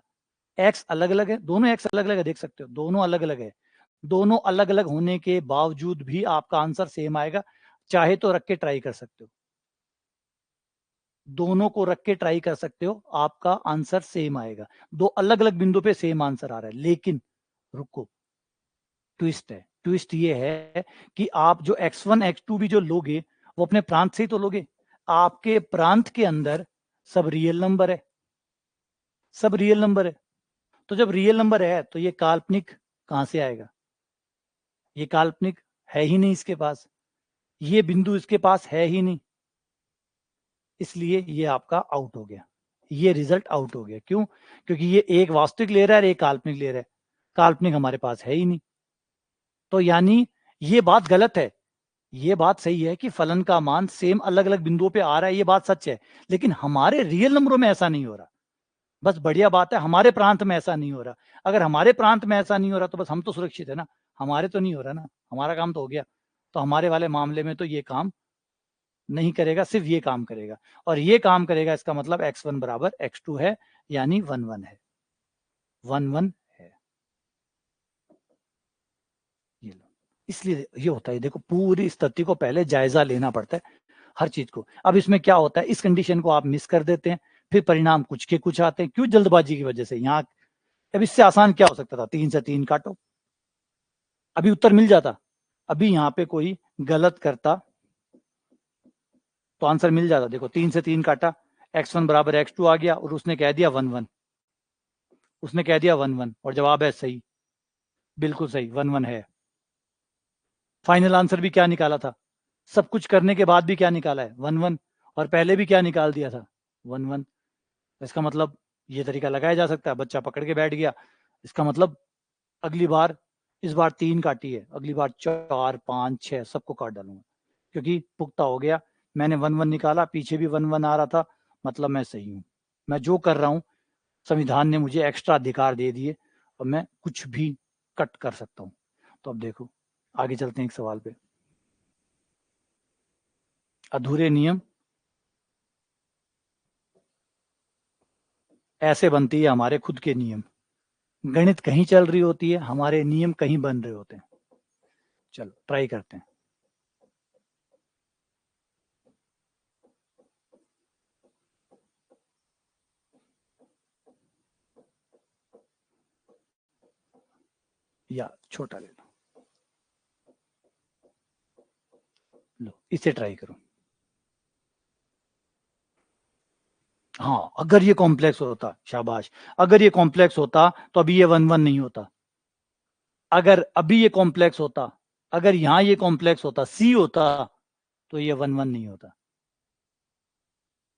एक्स अलग अलग है, दोनों एक्स अलग अलग है, देख सकते हो दोनों अलग अलग है, दोनों अलग अलग होने के बावजूद भी आपका आंसर सेम आएगा। चाहे तो रख के ट्राई कर सकते हो, दोनों को रख के ट्राई कर सकते हो, आपका आंसर सेम आएगा। दो अलग अलग बिंदु पे सेम आंसर आ रहा है, लेकिन रुको, ट्विस्ट है। ट्विस्ट ये है कि आप जो x1 x2 भी जो लोगे वो अपने प्रांत से ही तो लोगे। आपके प्रांत के अंदर सब रियल नंबर है, सब रियल नंबर है। तो जब रियल नंबर है तो ये काल्पनिक कहां से आएगा? ये काल्पनिक है ही नहीं इसके पास, ये बिंदु इसके पास है ही नहीं, इसलिए ये आपका आउट हो गया, ये रिजल्ट आउट हो गया। क्यों? क्योंकि ये एक वास्तविक ले रहा है और एक काल्पनिक ले रहा है, काल्पनिक हमारे पास है ही नहीं। तो यानी ये बात गलत है, ये बात सही है कि फलन का मान सेम अलग अलग बिंदुओं पे आ रहा है, ये बात सच है, लेकिन हमारे रियल नंबरों में ऐसा नहीं हो रहा। बस बढ़िया बात है, हमारे प्रांत में ऐसा नहीं हो रहा। अगर हमारे प्रांत में ऐसा नहीं हो रहा तो बस हम तो सुरक्षित है ना, हमारे तो नहीं हो रहा ना, हमारा काम तो हो गया। तो हमारे वाले मामले में तो ये काम नहीं करेगा, सिर्फ ये काम करेगा, और ये काम करेगा इसका मतलब x1 बराबर x2 है, यानी 1 1 है, 1 1 है। ये लो, इसलिए ये होता है, देखो पूरी स्थिति को पहले जायजा लेना पड़ता है हर चीज को। अब इसमें क्या होता है, इस कंडीशन को आप मिस कर देते हैं, फिर परिणाम कुछ के कुछ आते हैं, क्यों? जल्दबाजी की वजह से। यहाँ अब इससे आसान क्या हो सकता था, 3 से 3 काटो, अभी उत्तर मिल जाता। अभी यहाँ पे कोई गलत करता तो आंसर मिल जाता। देखो 3 से 3 काटा, x1 बराबर x2 आ गया, और उसने कह दिया 1 1, उसने कह दिया 1 1, और जवाब है सही, बिल्कुल सही, 1 1 है। फाइनल आंसर भी क्या निकाला था, सब कुछ करने के बाद भी क्या निकाला है, 1 1, और पहले भी क्या निकाल दिया था, 1 1। इसका मतलब ये तरीका लगाया जा सकता है, बच्चा पकड़ के बैठ गया, इसका मतलब अगली बार, इस बार 3 काटी है, अगली बार 4 5 6 सबको काट डालूंगा, क्योंकि पुख्ता हो गया, मैंने 1 1 निकाला, पीछे भी 1 1 आ रहा था, मतलब मैं सही हूँ, मैं जो कर रहा हूँ संविधान ने मुझे एक्स्ट्रा अधिकार दे दिए और मैं कुछ भी कट कर सकता हूँ। तो अब देखो, आगे चलते हैं एक सवाल पे। अधूरे नियम ऐसे बनती है हमारे खुद के नियम। गणित कहीं चल रही होती है, हमारे नियम कहीं बन रहे होते हैं। चलो ट्राई करते हैं। या छोटा ले लो, इसे ट्राई करो। हाँ, अगर ये कॉम्प्लेक्स होता, शाबाश, अगर ये कॉम्प्लेक्स होता तो अभी ये 1 1 नहीं होता। अगर अभी ये कॉम्प्लेक्स होता, अगर यहां ये कॉम्प्लेक्स होता, सी होता, तो ये 1 1 नहीं होता,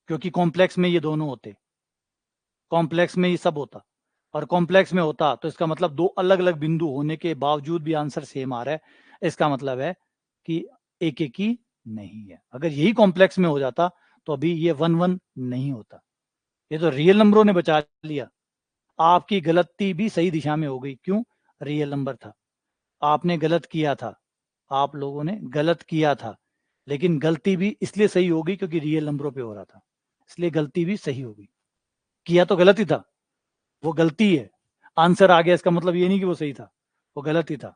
क्योंकि कॉम्प्लेक्स में ये दोनों होते, कॉम्प्लेक्स में ये सब होता। और कॉम्प्लेक्स में होता तो इसका मतलब दो अलग अलग बिंदु होने के बावजूद भी आंसर सेम आ रहा है, इसका मतलब है कि एक एक ही नहीं है। अगर यही कॉम्प्लेक्स में हो जाता तो अभी ये 1 1 नहीं होता। ये तो रियल नंबरों ने बचा लिया। आपकी गलती भी सही दिशा में हो गई, क्यों? रियल नंबर था, आपने गलत किया था, आप लोगों ने गलत किया था, लेकिन गलती भी इसलिए सही होगी क्योंकि रियल नंबरों पे हो रहा था, इसलिए गलती भी सही होगी। किया तो गलत ही था, वो गलती है, आंसर आ गया इसका मतलब ये नहीं कि वो सही था, वो गलत ही था।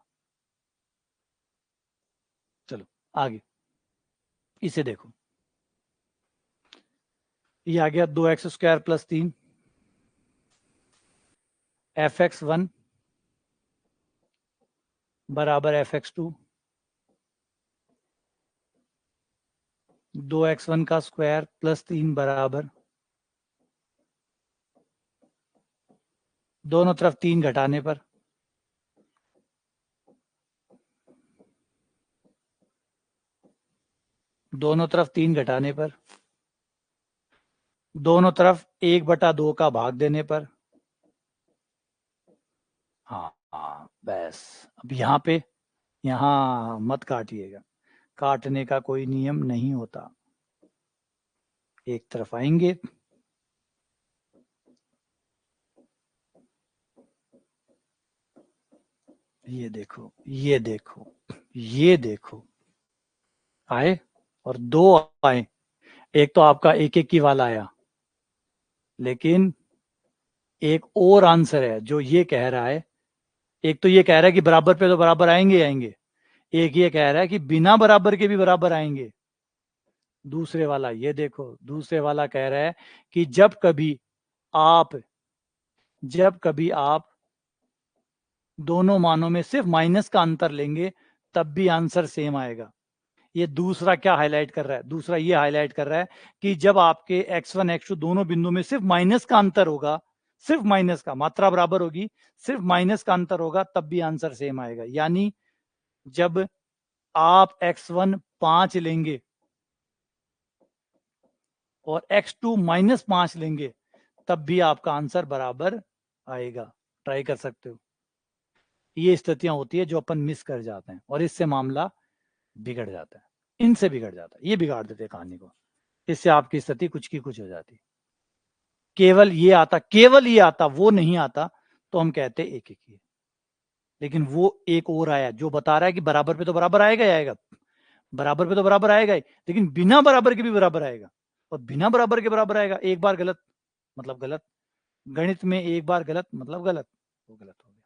चलो आगे, इसे देखो। ये आ गया 2x² + 3 fx1 बराबर fx2, 2x1 का स्क्वायर + 3 बराबर, दोनों तरफ 3 घटाने पर, दोनों तरफ 3 घटाने पर, दोनों तरफ 1/2 का भाग देने पर। हाँ हाँ, बस अब यहाँ पे, यहाँ मत काटिएगा, काटने का कोई नियम नहीं होता। एक तरफ आएंगे, ये देखो, ये देखो, ये देखो, आए और दो आए। एक तो आपका एक एक की वाला आया, लेकिन एक और आंसर है जो ये कह रहा है, एक तो ये कह रहा है कि बराबर पे तो बराबर आएंगे ही आएंगे, एक ये कह रहा है कि बिना बराबर के भी बराबर आएंगे। दूसरे वाला ये देखो, दूसरे वाला कह रहा है कि आप जब कभी आप दोनों मानों में सिर्फ माइनस का अंतर लेंगे तब भी आंसर सेम आएगा। ये दूसरा क्या हाईलाइट कर रहा है? दूसरा ये हाईलाइट कर रहा है कि जब आपके x1 x2 दोनों बिंदु में सिर्फ माइनस का अंतर होगा, सिर्फ माइनस का, मात्रा बराबर होगी, सिर्फ माइनस का अंतर होगा, तब भी आंसर सेम आएगा। यानी जब आप x1 5 लेंगे और x2 -5 लेंगे तब भी आपका आंसर बराबर आएगा। ट्राई कर सकते हो। ये स्थितियां होती है जो अपन मिस कर जाते हैं और इससे मामला बिगड़ जाता है, इनसे बिगड़ जाता है, ये बिगाड़ देते हैं कहानी को। इससे आपकी स्थिति कुछ की कुछ हो जाती। केवल ये आता, वो नहीं आता, तो हम कहते एक एक ही। लेकिन वो एक और आया जो बता रहा है कि बराबर पे तो बराबर आएगा ही आएगा, बराबर पे तो बराबर आएगा ही, लेकिन बिना बराबर के भी बराबर आएगा। और बिना बराबर के बराबर आएगा, एक बार गलत मतलब गलत, गणित में एक बार गलत मतलब गलत, वो गलत हो गया।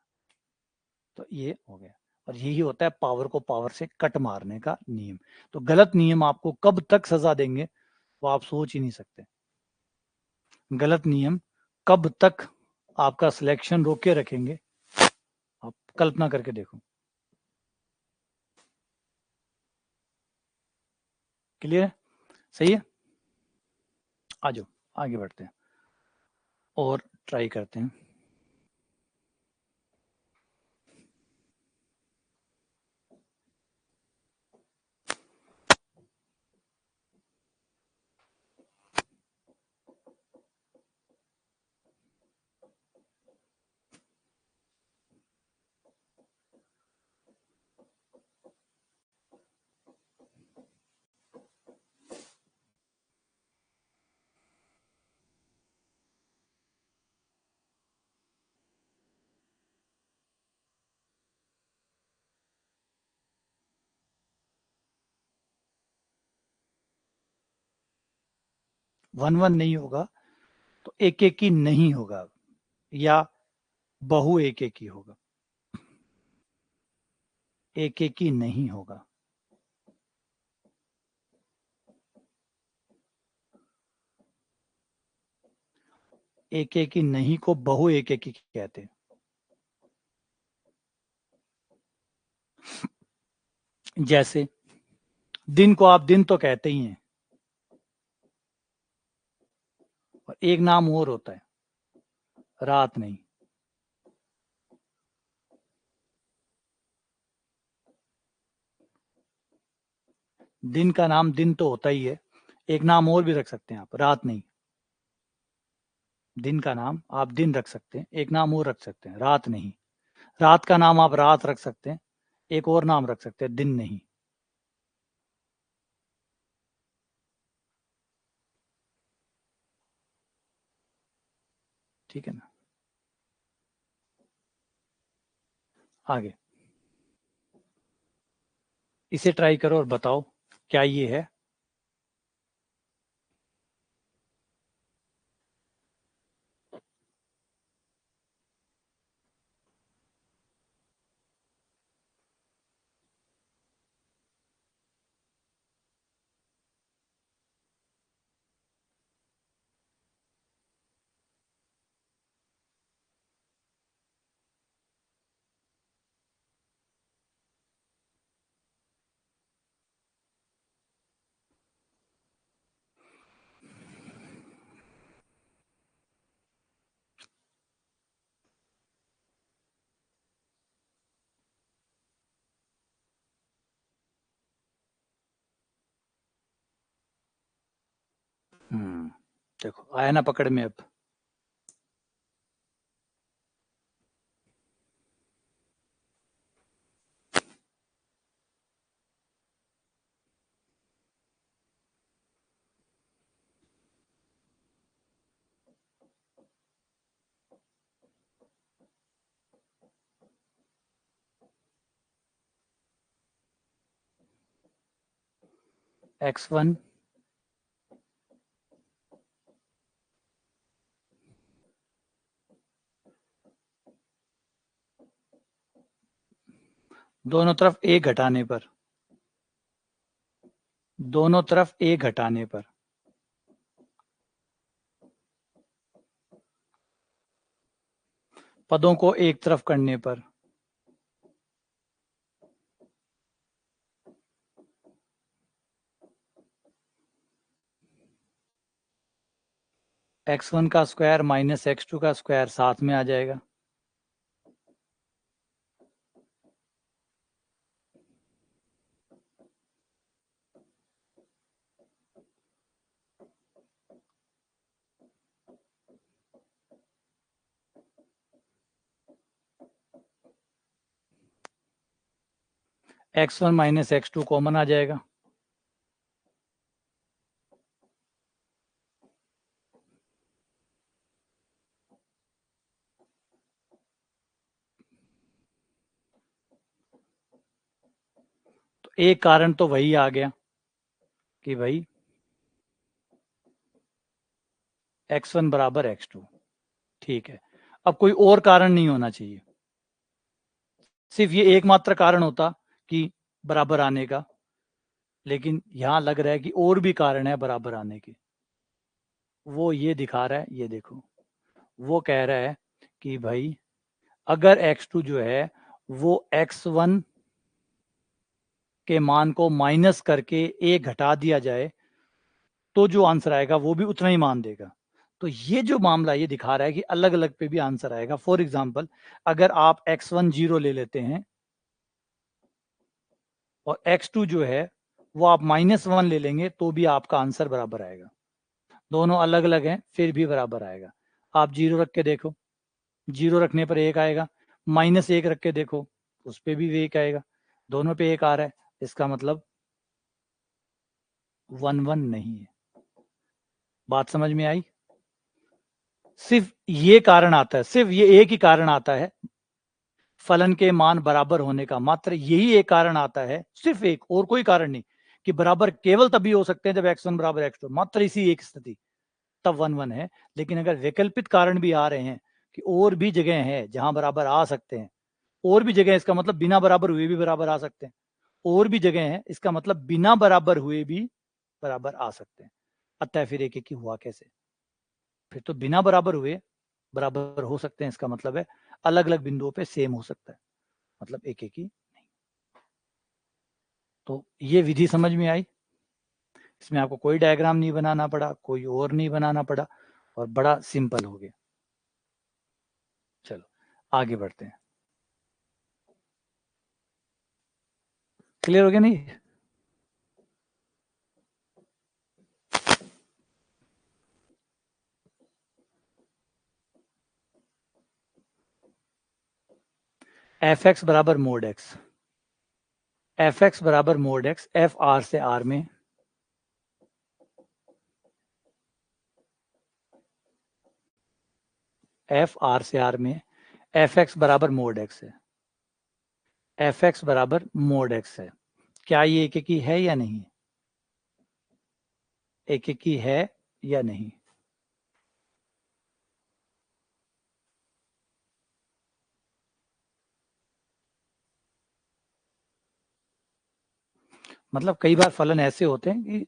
तो ये हो गया। और यही होता है पावर को पावर से कट मारने का नियम। तो गलत नियम आपको कब तक सजा देंगे वो आप सोच ही नहीं सकते। गलत नियम कब तक आपका सिलेक्शन रोके रखेंगे, आप कल्पना करके देखो। क्लियर है? सही है। आ जाओ, आगे बढ़ते हैं और ट्राई करते हैं। 1 1 नहीं होगा तो एक एक की नहीं होगा, या बहु एक एक की होगा, एक एक की नहीं होगा। एक एक की नहीं को बहु एक एक की कहते हैं। जैसे दिन को आप दिन तो कहते ही हैं, और एक नाम और होता है, रात नहीं। दिन का नाम दिन तो होता ही है, एक नाम और भी रख सकते हैं आप, रात नहीं। दिन का नाम आप दिन रख सकते हैं, एक नाम और रख सकते हैं, रात नहीं। रात का नाम आप रात रख सकते हैं, एक और नाम रख सकते हैं, दिन नहीं। ठीक है ना। आगे इसे ट्राई करो और बताओ क्या ये है। देखो आया ना पकड़ में अब। x1 दोनों तरफ एक घटाने पर, दोनों तरफ एक घटाने पर, पदों को एक तरफ करने पर, x1 का स्क्वायर माइनस x2 का स्क्वायर साथ में आ जाएगा। x1 माइनस x2 कॉमन आ जाएगा। तो एक कारण तो वही आ गया कि भाई x1 बराबर x2। ठीक है, अब कोई और कारण नहीं होना चाहिए, सिर्फ ये एकमात्र कारण होता कि बराबर आने का, लेकिन यहां लग रहा है कि और भी कारण है बराबर आने के। वो ये दिखा रहा है, ये देखो, वो कह रहा है कि भाई अगर x2 जो है वो x1 के मान को माइनस करके एक घटा दिया जाए तो जो आंसर आएगा वो भी उतना ही मान देगा। तो ये जो मामला ये दिखा रहा है कि अलग अलग पे भी आंसर आएगा। फॉर एग्जाम्पल अगर आप x1 0 ले लेते हैं और x2 जो है वो आप -1 ले लेंगे तो भी आपका आंसर बराबर आएगा। दोनों अलग अलग हैं फिर भी बराबर आएगा। आप 0 रख के देखो, 0 रखने पर 1 आएगा, -1 रख के देखो उस पर भी 1 आएगा, दोनों पे 1 आ रहा है, इसका मतलब 1 1 नहीं है। बात समझ में आई। सिर्फ ये कारण आता है, सिर्फ ये एक ही कारण आता है फलन के मान बराबर होने का, मात्र यही एक कारण आता है, सिर्फ एक, और कोई कारण नहीं, कि बराबर केवल तभी हो सकते हैं जब x1 बराबर x2, मात्र इसी एक स्थिति। तब 1 1 है। लेकिन अगर वैकल्पिक कारण भी आ रहे हैं कि और भी जगह है जहां बराबर आ सकते हैं, और भी जगह, इसका मतलब बिना बराबर हुए भी बराबर आ सकते हैं, और भी जगह है, इसका मतलब बिना बराबर हुए भी बराबर आ सकते हैं। अतः फिर एक एक ही हुआ कैसे? फिर तो बिना बराबर हुए बराबर हो सकते हैं, इसका मतलब है अलग अलग बिंदुओं पे सेम हो सकता है, मतलब एक एक ही नहीं। तो ये विधि समझ में आई। इसमें आपको कोई डायग्राम नहीं बनाना पड़ा, कोई और नहीं बनाना पड़ा, और बड़ा सिंपल हो गया। चलो आगे बढ़ते हैं। क्लियर हो गया नहीं? एफ एक्स बराबर मोड एक्स, एफ एक्स बराबर मोड एक्स, एफ आर से आर में एफ आर से आर में एफ एक्स बराबर मोड एक्स है, एफ एक्स बराबर मोड एक्स है। क्या ये एक एक ही है या नहीं? एक एक ही है या नहीं? मतलब कई बार फलन ऐसे होते हैं कि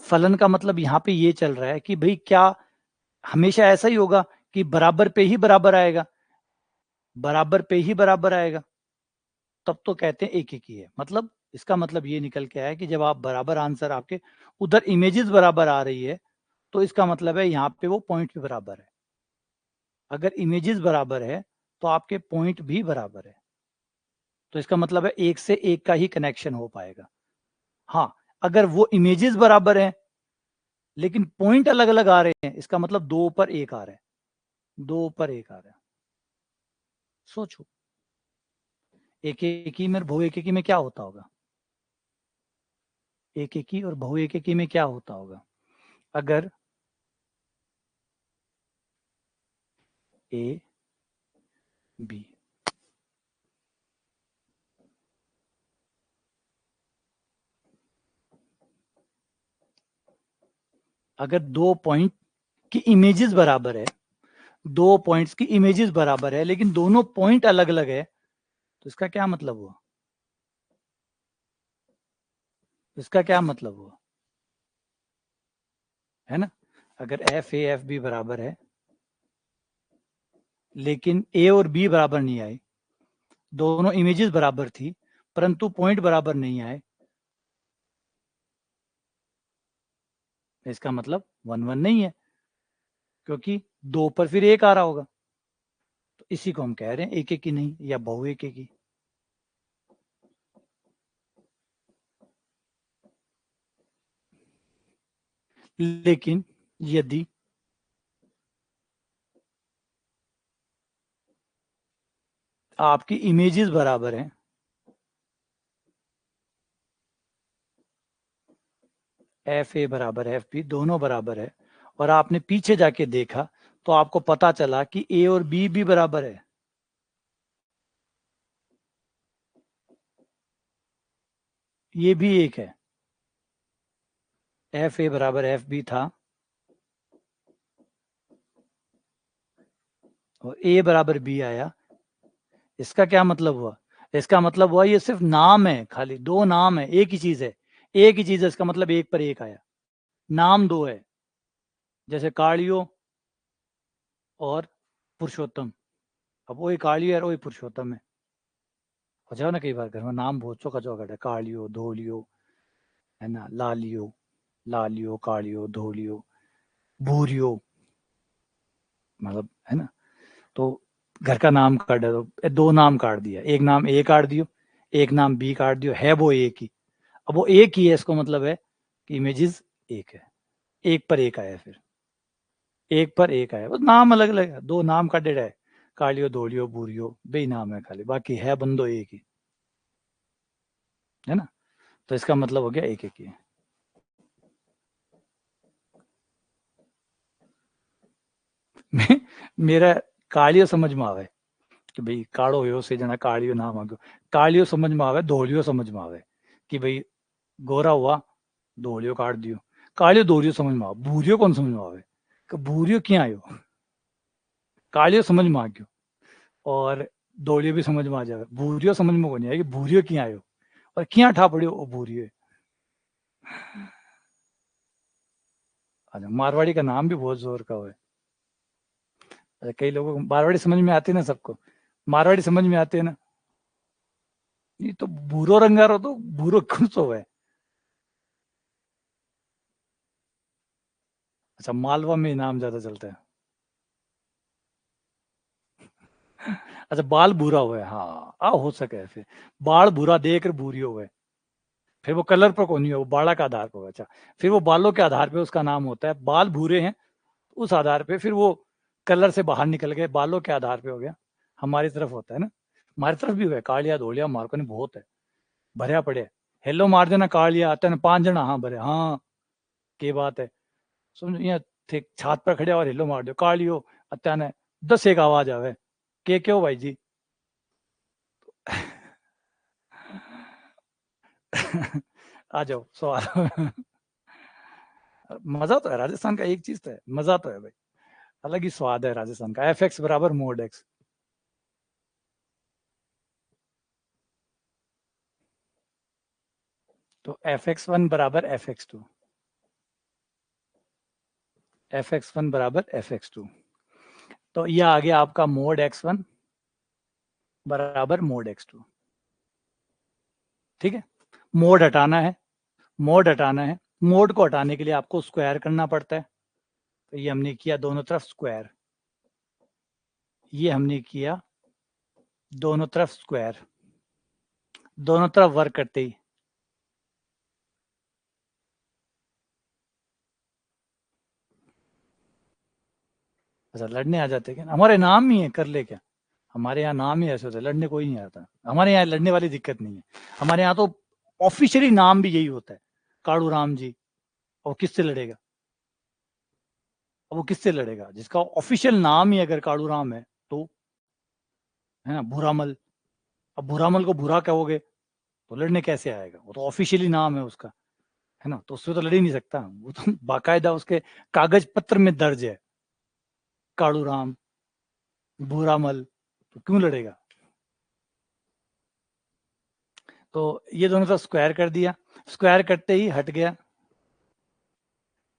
फलन का मतलब यहाँ पे ये चल रहा है कि भाई क्या हमेशा ऐसा ही होगा कि बराबर पे ही बराबर आएगा, बराबर पे ही बराबर आएगा, तब तो कहते हैं एक एक ही है। मतलब इसका मतलब ये निकल के आया कि जब आप बराबर आंसर, आपके उधर इमेजेस बराबर आ रही है, तो इसका मतलब है यहाँ पे वो पॉइंट भी बराबर है। अगर इमेजेस बराबर है तो आपके पॉइंट भी बराबर है, तो इसका मतलब है एक से एक का ही कनेक्शन हो पाएगा। हाँ, अगर वो इमेजेस बराबर है लेकिन पॉइंट अलग अलग आ रहे हैं, इसका मतलब दो पर एक आ रहा है, दो पर एक आ रहा है। सोचो, एक एक ही में बहु एक एक ही में क्या होता होगा? एक एक ही और बहु एक एक ही में क्या होता होगा? अगर ए बी, अगर दो पॉइंट की इमेजेस बराबर है, दो पॉइंट्स की इमेजेस बराबर है लेकिन दोनों पॉइंट अलग अलग है, तो इसका क्या मतलब हुआ? इसका क्या मतलब हुआ? है ना? अगर एफ ए एफ बी बराबर है लेकिन ए और बी बराबर नहीं आए, दोनों इमेजेस बराबर थी परंतु पॉइंट बराबर नहीं आए, इसका मतलब 1 1 नहीं है, क्योंकि दो पर फिर एक आ रहा होगा। तो इसी को हम कह रहे हैं एक एक ही नहीं या बहु एक एक ही। लेकिन यदि आपकी इमेजेस बराबर हैं, एफ ए बराबर एफ बी दोनों बराबर है, और आपने पीछे जाके देखा तो आपको पता चला कि ए और बी भी बराबर है, ये भी एक है, एफ ए बराबर एफ बी था और ए बराबर बी आया। इसका क्या मतलब हुआ? इसका मतलब हुआ ये सिर्फ नाम है, खाली दो नाम है, एक ही चीज है, एक ही चीज है, इसका मतलब एक पर एक आया, नाम दो है। जैसे कालियो और पुरुषोत्तम, अब वही कालियो है और वही पुरुषोत्तम है। हो जाओ ना, कई बार घर में नाम बहुत चौका चौकट है, कालियो धोलियो, है ना, लालियो, लालियो कालियो धोलियो भूरियो, मतलब है ना। तो घर का नाम काट दो, दो नाम काट दिया, एक नाम ए काट दियो, एक नाम बी काट दियो, है वो एक ही। अब वो एक ही है, इसको मतलब है कि इमेजेस एक है, एक पर एक आया, फिर एक पर एक आया, बस नाम अलग अलग है, दो नाम काटे रहे, कालियो धोलियो बूरियो बे नाम है खाली, बाकी है बंदो एक ही, है ना। तो इसका मतलब हो गया एक एक ही। मेरा कालियो समझ में आवे कि भाई काड़ो हो से जना कालियो ना मांगो, कालियो समझ में आवे, धोलियो समझ में आवे कि भाई गोरा हुआ धोलियो काट दियो, कालियो धोलियो समझ में आवे, भूरियो कौन समझ में आवे? भूरियो क्या आयो, कालियो समझ में आ गयो और दौड़ियो भी समझ में आ जाए, भूरियो समझ में को नहीं आएगी, भूरियो क्या आयो और क्या ठा पड़ियो वो भूरियो। अच्छा, मारवाड़ी का नाम भी बहुत जोर का है। अच्छा, कई लोगों को मारवाड़ी समझ में आती है ना, सबको मारवाड़ी समझ में आते हैं ना। ये तो भूरो रंगारो तो भूरो कौन सो है। अच्छा, मालवा में नाम ज्यादा चलता है। अच्छा, बाल भूरा हुआ है, हाँ आ हो सके फिर बाल भूरा देकर भूरियो हुआ है, फिर वो कलर पर कौन है, वो बाड़ा का आधार पर। अच्छा, फिर वो बालों के आधार पे उसका नाम होता है, बाल भूरे हैं उस आधार पे, फिर वो कलर से बाहर निकल गए, बालों के आधार पे हो गया। हमारी तरफ होता है ना, हमारी तरफ भी हुआ है, कालिया धोलिया मारको ने बहुत है, भरया पड़े। हेलो मार देना कालिया आते ना 5 जना, हाँ भरे, हाँ के बात है, समझो यहाँ थे छात पर खड़े और हेलो मार दो कालियो अत्या ने 10 एक आवाज आवे के क्यों भाई जी। आ जाओ सवाल। मजा तो है राजस्थान का, एक चीज तो है, मजा तो है भाई, अलग ही स्वाद है राजस्थान का। एफ एक्स बराबर मोड एक्स। तो एफ एक्स वन बराबर F X two, F X one बराबर एफ एक्स टू। तो ये आ गया आपका मोड एक्स वन बराबर मोड एक्स टू। ठीक है, मोड हटाना है, मोड हटाना है, मोड को हटाने के लिए आपको स्क्वायर करना पड़ता है। तो ये हमने किया दोनों तरफ स्क्वायर, ये हमने किया दोनों तरफ स्क्वायर, दोनों तरफ वर्क करते ही। अच्छा, लड़ने आ जाते क्या, हमारे नाम ही है कर ले क्या, हमारे यहाँ नाम ही ऐसे होते हैं, लड़ने कोई नहीं आता, हमारे यहाँ लड़ने वाली दिक्कत नहीं है। हमारे यहाँ तो ऑफिशियली नाम भी यही होता है, काड़ू राम जी। और किससे लड़ेगा, अब वो किससे लड़ेगा जिसका ऑफिशियल नाम ही अगर काड़ू राम है तो, है ना, भूरामल। अब भूरामल को भूरा कहोगे तो लड़ने कैसे आएगा, वो तो ऑफिशियली नाम है उसका, है ना, तो उससे तो लड़ ही नहीं सकता, वो तो बाकायदा उसके कागज पत्र में दर्ज है काड़ू राम भूरामल, तो क्यों लड़ेगा। तो ये दोनों तरफ स्क्वायर कर दिया, स्क्वायर करते ही हट गया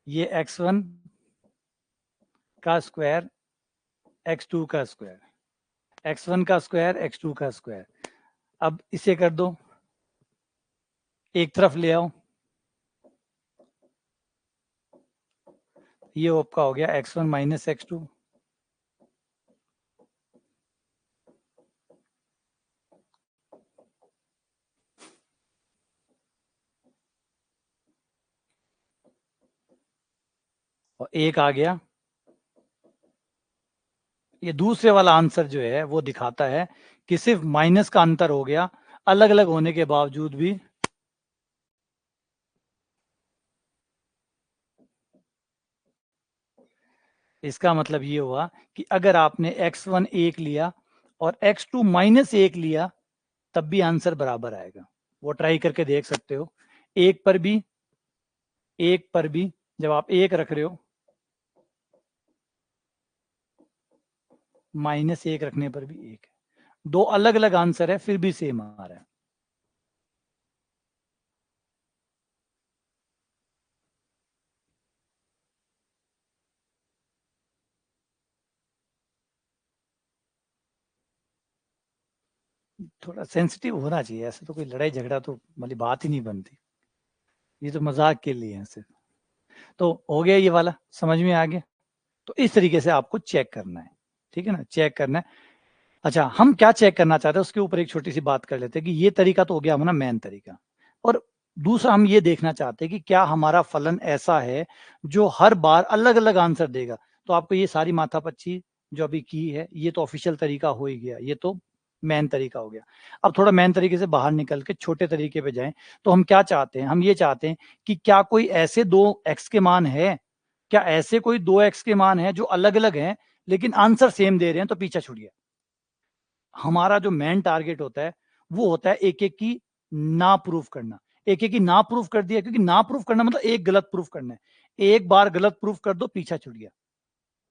ये x1 का स्क्वायर x2 का स्क्वायर, x1 का स्क्वायर x2 का स्क्वायर। अब इसे कर दो, एक तरफ ले आओ, ये आपका हो गया x1 माइनस x2, और एक आ गया, ये दूसरे वाला आंसर जो है वो दिखाता है कि सिर्फ माइनस का अंतर हो गया, अलग अलग होने के बावजूद भी इसका मतलब ये हुआ कि अगर आपने x1 एक लिया और x2 माइनस एक लिया तब भी आंसर बराबर आएगा। वो ट्राई करके देख सकते हो, एक पर भी, एक पर भी जब आप एक रख रहे हो, माइनस एक रखने पर भी एक है, दो अलग अलग आंसर है फिर भी सेम आ रहा है। थोड़ा सेंसिटिव होना चाहिए, ऐसे तो कोई लड़ाई झगड़ा तो वाली बात ही नहीं बनती, ये तो मजाक के लिए है सिर्फ। तो हो गया ये वाला, समझ में आ गया। तो इस तरीके से आपको चेक करना है, ठीक है ना, चेक करना है। अच्छा, हम क्या चेक करना चाहते हैं उसके ऊपर एक छोटी सी बात कर लेते हैं कि ये तरीका तो हो गया हमारा मेन तरीका, और दूसरा हम ये देखना चाहते हैं कि क्या हमारा फलन ऐसा है जो हर बार अलग अलग आंसर देगा। तो आपको ये सारी माथापच्ची जो अभी की है ये तो ऑफिशियल तरीका हो ही गया, ये तो मेन तरीका हो गया। अब थोड़ा मेन तरीके से बाहर निकल के छोटे तरीके पे जाएं, तो हम क्या चाहते हैं, हम ये चाहते हैं कि क्या कोई ऐसे दो एक्स के मान है, क्या ऐसे कोई दो एक्स के मान है जो अलग अलग हैं लेकिन आंसर सेम दे रहे हैं, तो पीछा छुड़िए। हमारा जो मेन टारगेट होता है वो होता है एक एक की ना प्रूफ करना, एक एक की ना प्रूफ कर दिया, क्योंकि ना प्रूफ करना मतलब एक गलत प्रूफ करना है, एक बार गलत प्रूफ कर दो पीछा छूट गया।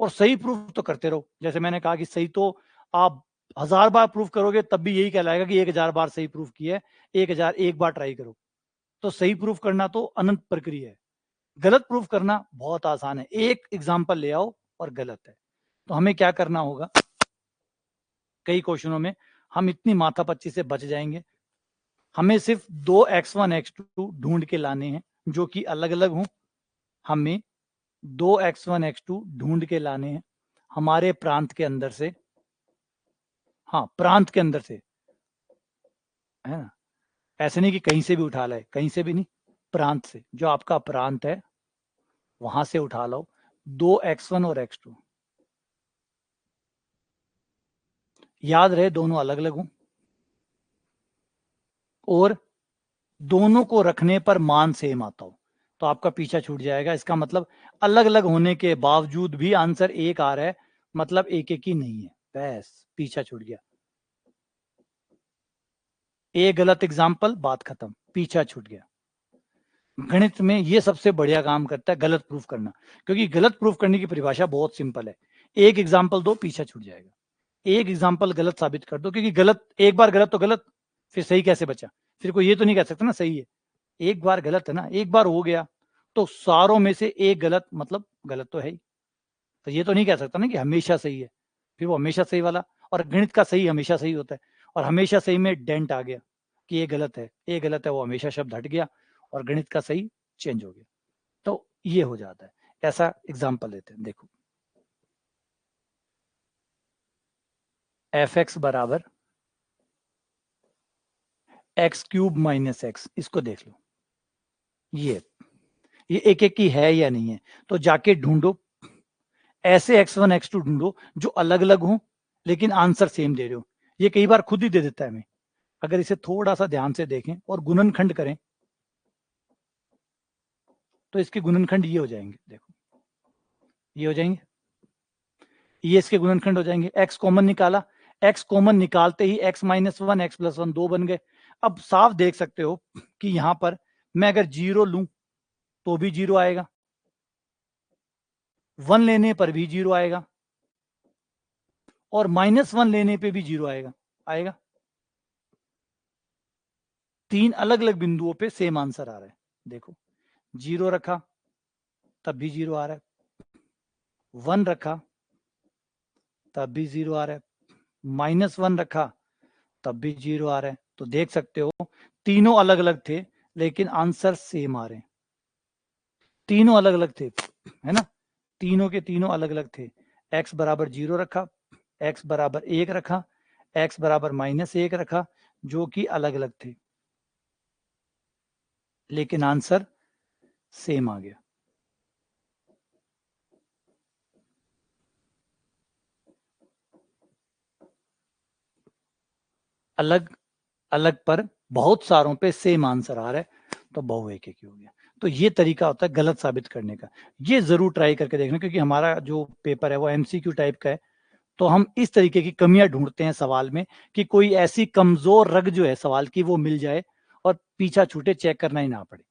और सही प्रूफ तो करते रहो। जैसे मैंने कहा कि सही तो आप 1000 बार प्रूफ करोगे तब भी यही कहलाएगा कि 1000 बार सही प्रूफ किया है। 1001 बार ट्राई करो। तो सही प्रूफ करना तो अनंत प्रक्रिया है, गलत प्रूफ करना बहुत आसान है। एक एग्जाम्पल ले आओ और गलत है, तो हमें क्या करना होगा, कई क्वेश्चनों में हम इतनी माथापच्ची से बच जाएंगे। हमें सिर्फ 2x1 x2 ढूंढ के लाने हैं जो कि अलग अलग हों। हमें 2x1 x2 ढूंढ के लाने हैं हमारे प्रांत के अंदर से, हाँ प्रांत के अंदर से, है ना, ऐसे नहीं कि कहीं से भी उठा लाए, कहीं से भी नहीं, प्रांत से, जो आपका प्रांत है वहां से उठा लो 2x1 और x2। याद रहे दोनों अलग अलग हों और दोनों को रखने पर मान सेम आता हो, तो आपका पीछा छूट जाएगा। इसका मतलब अलग अलग होने के बावजूद भी आंसर एक आ रहा है, मतलब एक एक ही नहीं है, बस पीछा छूट गया। एक गलत एग्जाम्पल, बात खत्म, पीछा छूट गया। गणित में ये सबसे बढ़िया काम करता है, गलत प्रूफ करना, क्योंकि गलत प्रूफ करने की परिभाषा बहुत सिंपल है। एक एग्जाम्पल दो, पीछा छूट जाएगा। एक एग्जाम्पल गलत साबित कर दो, क्योंकि गलत एक बार गलत तो गलत, फिर सही कैसे बचा? फिर कोई ये तो नहीं कह सकता ना सही है, एक बार गलत है ना, एक बार हो गया तो सारों में से एक गलत, मतलब गलत तो है ही। तो ये तो नहीं कह सकता ना कि हमेशा सही है, फिर वो हमेशा सही वाला, और गणित का सही हमेशा सही होता है, और हमेशा सही में डेंट आ गया कि ये गलत है, ये गलत है, वो हमेशा शब्द हट गया और गणित का सही चेंज हो गया। तो ये हो जाता है। ऐसा एग्जाम्पल लेते हैं, देखो एफ एक्स बराबर एक्स क्यूब माइनस एक्स, इसको देख लो, ये एक एक की है या नहीं है, तो जाके ढूंढो। ऐसे x1 x2 ढूंढो जो अलग अलग हो लेकिन आंसर सेम दे रहे हो। ये कई बार खुद ही दे देता है हमें, अगर इसे थोड़ा सा ध्यान से देखें और गुणनखंड करें तो इसके गुणनखंड ये हो जाएंगे, देखो ये हो जाएंगे, ये इसके गुणनखंड हो जाएंगे। x कॉमन निकाला, x कॉमन निकालते ही x minus one x plus one दो बन गए। अब साफ देख सकते हो कि यहां पर मैं अगर जीरो लूं तो भी जीरो आएगा, वन लेने पर भी जीरो आएगा, और माइनस वन लेने पे भी जीरो आएगा आएगा। तीन अलग अलग बिंदुओं पे सेम आंसर आ रहा है, देखो जीरो रखा तब भी जीरो आ रहा है, वन रखा तब भी जीरो आ रहा है, माइनस वन रखा तब भी जीरो आ रहा है। तो देख सकते हो तीनों अलग अलग थे लेकिन आंसर सेम आ रहे हैं, तीनों अलग अलग थे, है ना, तीनों के तीनों अलग अलग थे। x बराबर जीरो रखा, x बराबर एक रखा, x बराबर माइनस एक रखा, जो कि अलग अलग थे लेकिन आंसर सेम आ गया। अलग अलग पर बहुत सारों पे सेम आंसर आ रहा है, तो बहु एक एक हो गया। तो ये तरीका होता है गलत साबित करने का, ये जरूर ट्राई करके देखना, क्योंकि हमारा जो पेपर है वो एमसीक्यू टाइप का है। तो हम इस तरीके की कमियां ढूंढते हैं सवाल में कि कोई ऐसी कमजोर रग जो है सवाल की वो मिल जाए और पीछा छूटे चेक करना ही ना पड़े,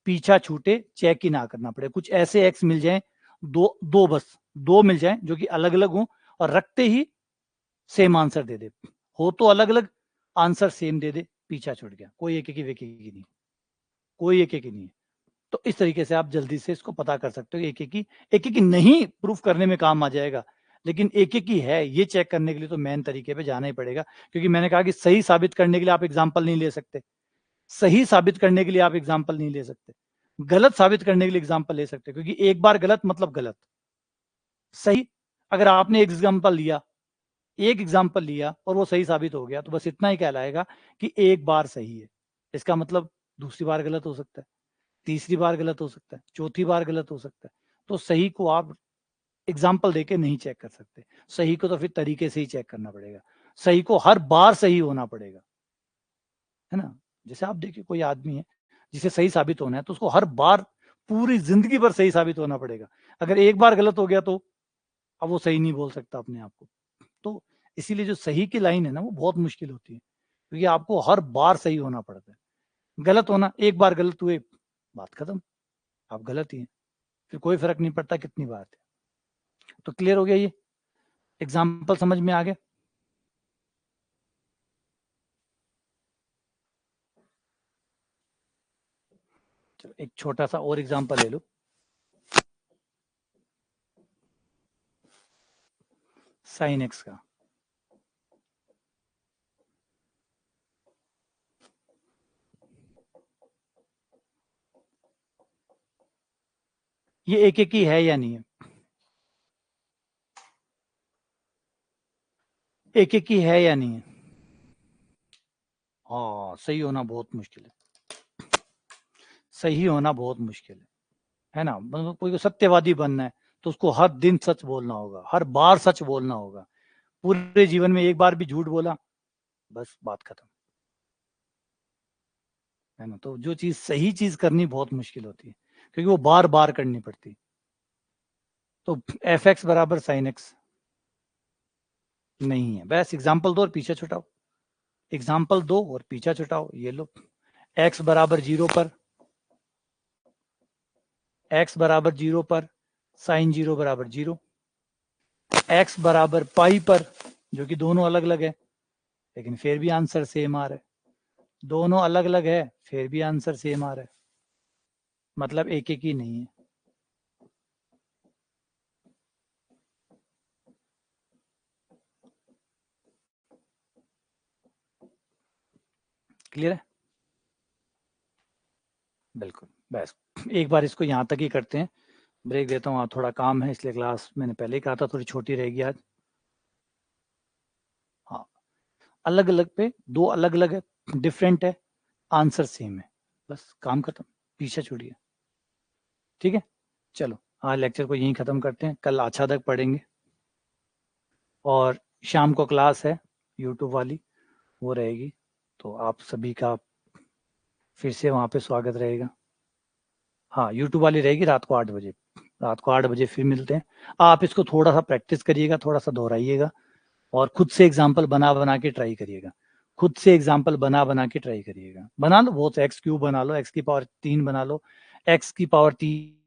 पीछा छूटे चेक ही ना करना पड़े। कुछ ऐसे एक्स मिल जाए, दो दो बस दो मिल जाए जो कि अलग अलग हो और रखते ही सेम आंसर दे दे, हो तो अलग अलग आंसर सेम दे दे, पीछा छूट गया, कोई एक ही नहीं, कोई एक ही नहीं है। तो इस तरीके से आप जल्दी से इसको पता कर सकते हो। एक एक ही नहीं प्रूफ करने में काम आ जाएगा, लेकिन एक एक ही है ये चेक करने के लिए तो मेन तरीके पे जाना ही पड़ेगा। क्योंकि मैंने कहा कि सही साबित करने के लिए आप एग्जाम्पल नहीं ले सकते, सही साबित करने के लिए आप एग्जाम्पल नहीं ले सकते, गलत साबित करने के लिए एग्जाम्पल ले सकते, क्योंकि एक बार गलत मतलब गलत, सही अगर आपने एग्जाम्पल लिया, एक एग्जाम्पल लिया और वो सही साबित हो गया तो बस इतना ही कहलाएगा कि एक बार सही है। इसका मतलब दूसरी बार गलत हो सकता है, तीसरी बार गलत हो सकता है, चौथी बार गलत हो सकता है। तो सही को आप एग्जाम्पल देके नहीं चेक कर सकते, सही को तो फिर तरीके से ही चेक करना पड़ेगा, सही को हर बार सही होना पड़ेगा, है ना। जैसे आप देखिए कोई आदमी है जिसे सही साबित होना है तो उसको हर बार पूरी जिंदगी भर सही साबित होना पड़ेगा। अगर एक बार गलत हो गया तो अब वो सही नहीं बोल सकता अपने आप को। तो इसीलिए जो सही की लाइन है ना वो बहुत मुश्किल होती है, क्योंकि आपको हर बार सही होना पड़ता है। गलत होना, एक बार गलत हुए बात खत्म, आप गलत ही हैं, फिर कोई फर्क नहीं पड़ता कितनी बार थे। तो क्लियर हो गया, ये एग्जाम्पल समझ में आ गया। चलो एक छोटा सा और एग्जाम्पल ले लो, साइन एक्स का। ये एक एक ही है या नहीं है? एक एक ही है या नहीं है? हाँ, सही होना बहुत मुश्किल है, सही होना बहुत मुश्किल है ना। मतलब कोई को सत्यवादी बनना है तो उसको हर दिन सच बोलना होगा, हर बार सच बोलना होगा। पूरे जीवन में एक बार भी झूठ बोला, बस बात खत्म, है ना। तो जो चीज सही चीज करनी बहुत मुश्किल होती है, क्योंकि वो बार बार करनी पड़ती है। तो एफ एक्स बराबर साइन एक्स नहीं है, बस एग्जाम्पल दो और पीछे छुटाओ, एग्जाम्पल दो और पीछा छुटाओ। ये लो, x बराबर 0 पर, x बराबर 0 पर साइन 0 बराबर 0, x बराबर पाई पर, जो कि दोनों अलग अलग है लेकिन फिर भी आंसर सेम आ रहा है, दोनों अलग अलग है फिर भी आंसर सेम आ रहा है, मतलब एक एक ही नहीं है। क्लियर है? बिल्कुल। बस एक बार इसको यहाँ तक ही करते हैं, ब्रेक देता हूँ, थोड़ा काम है इसलिए क्लास मैंने पहले ही कहा था थोड़ी छोटी रहेगी आज। हाँ, अलग अलग पे दो अलग अलग है, डिफरेंट है, आंसर सेम है, बस काम खत्म, पीछे छूटिए। ठीक है, चलो आज लेक्चर को यहीं ख़त्म करते हैं, कल अच्छा तक पढ़ेंगे और शाम को क्लास है यूट्यूब वाली, वो रहेगी, तो आप सभी का फिर से वहाँ पे स्वागत रहेगा। हाँ, यूट्यूब वाली रहेगी रात को 8 बजे, रात को 8 बजे फिर मिलते हैं। आप इसको थोड़ा सा प्रैक्टिस करिएगा, थोड़ा सा दोहराइएगा और खुद से एग्जाम्पल बना बना के ट्राई करिएगा, खुद से एग्जाम्पल बना बना के ट्राई करिएगा। बना लो, बहुत एक्स क्यूब बना लो, एक्स की पावर 3 बना लो, एक्स की पावर 3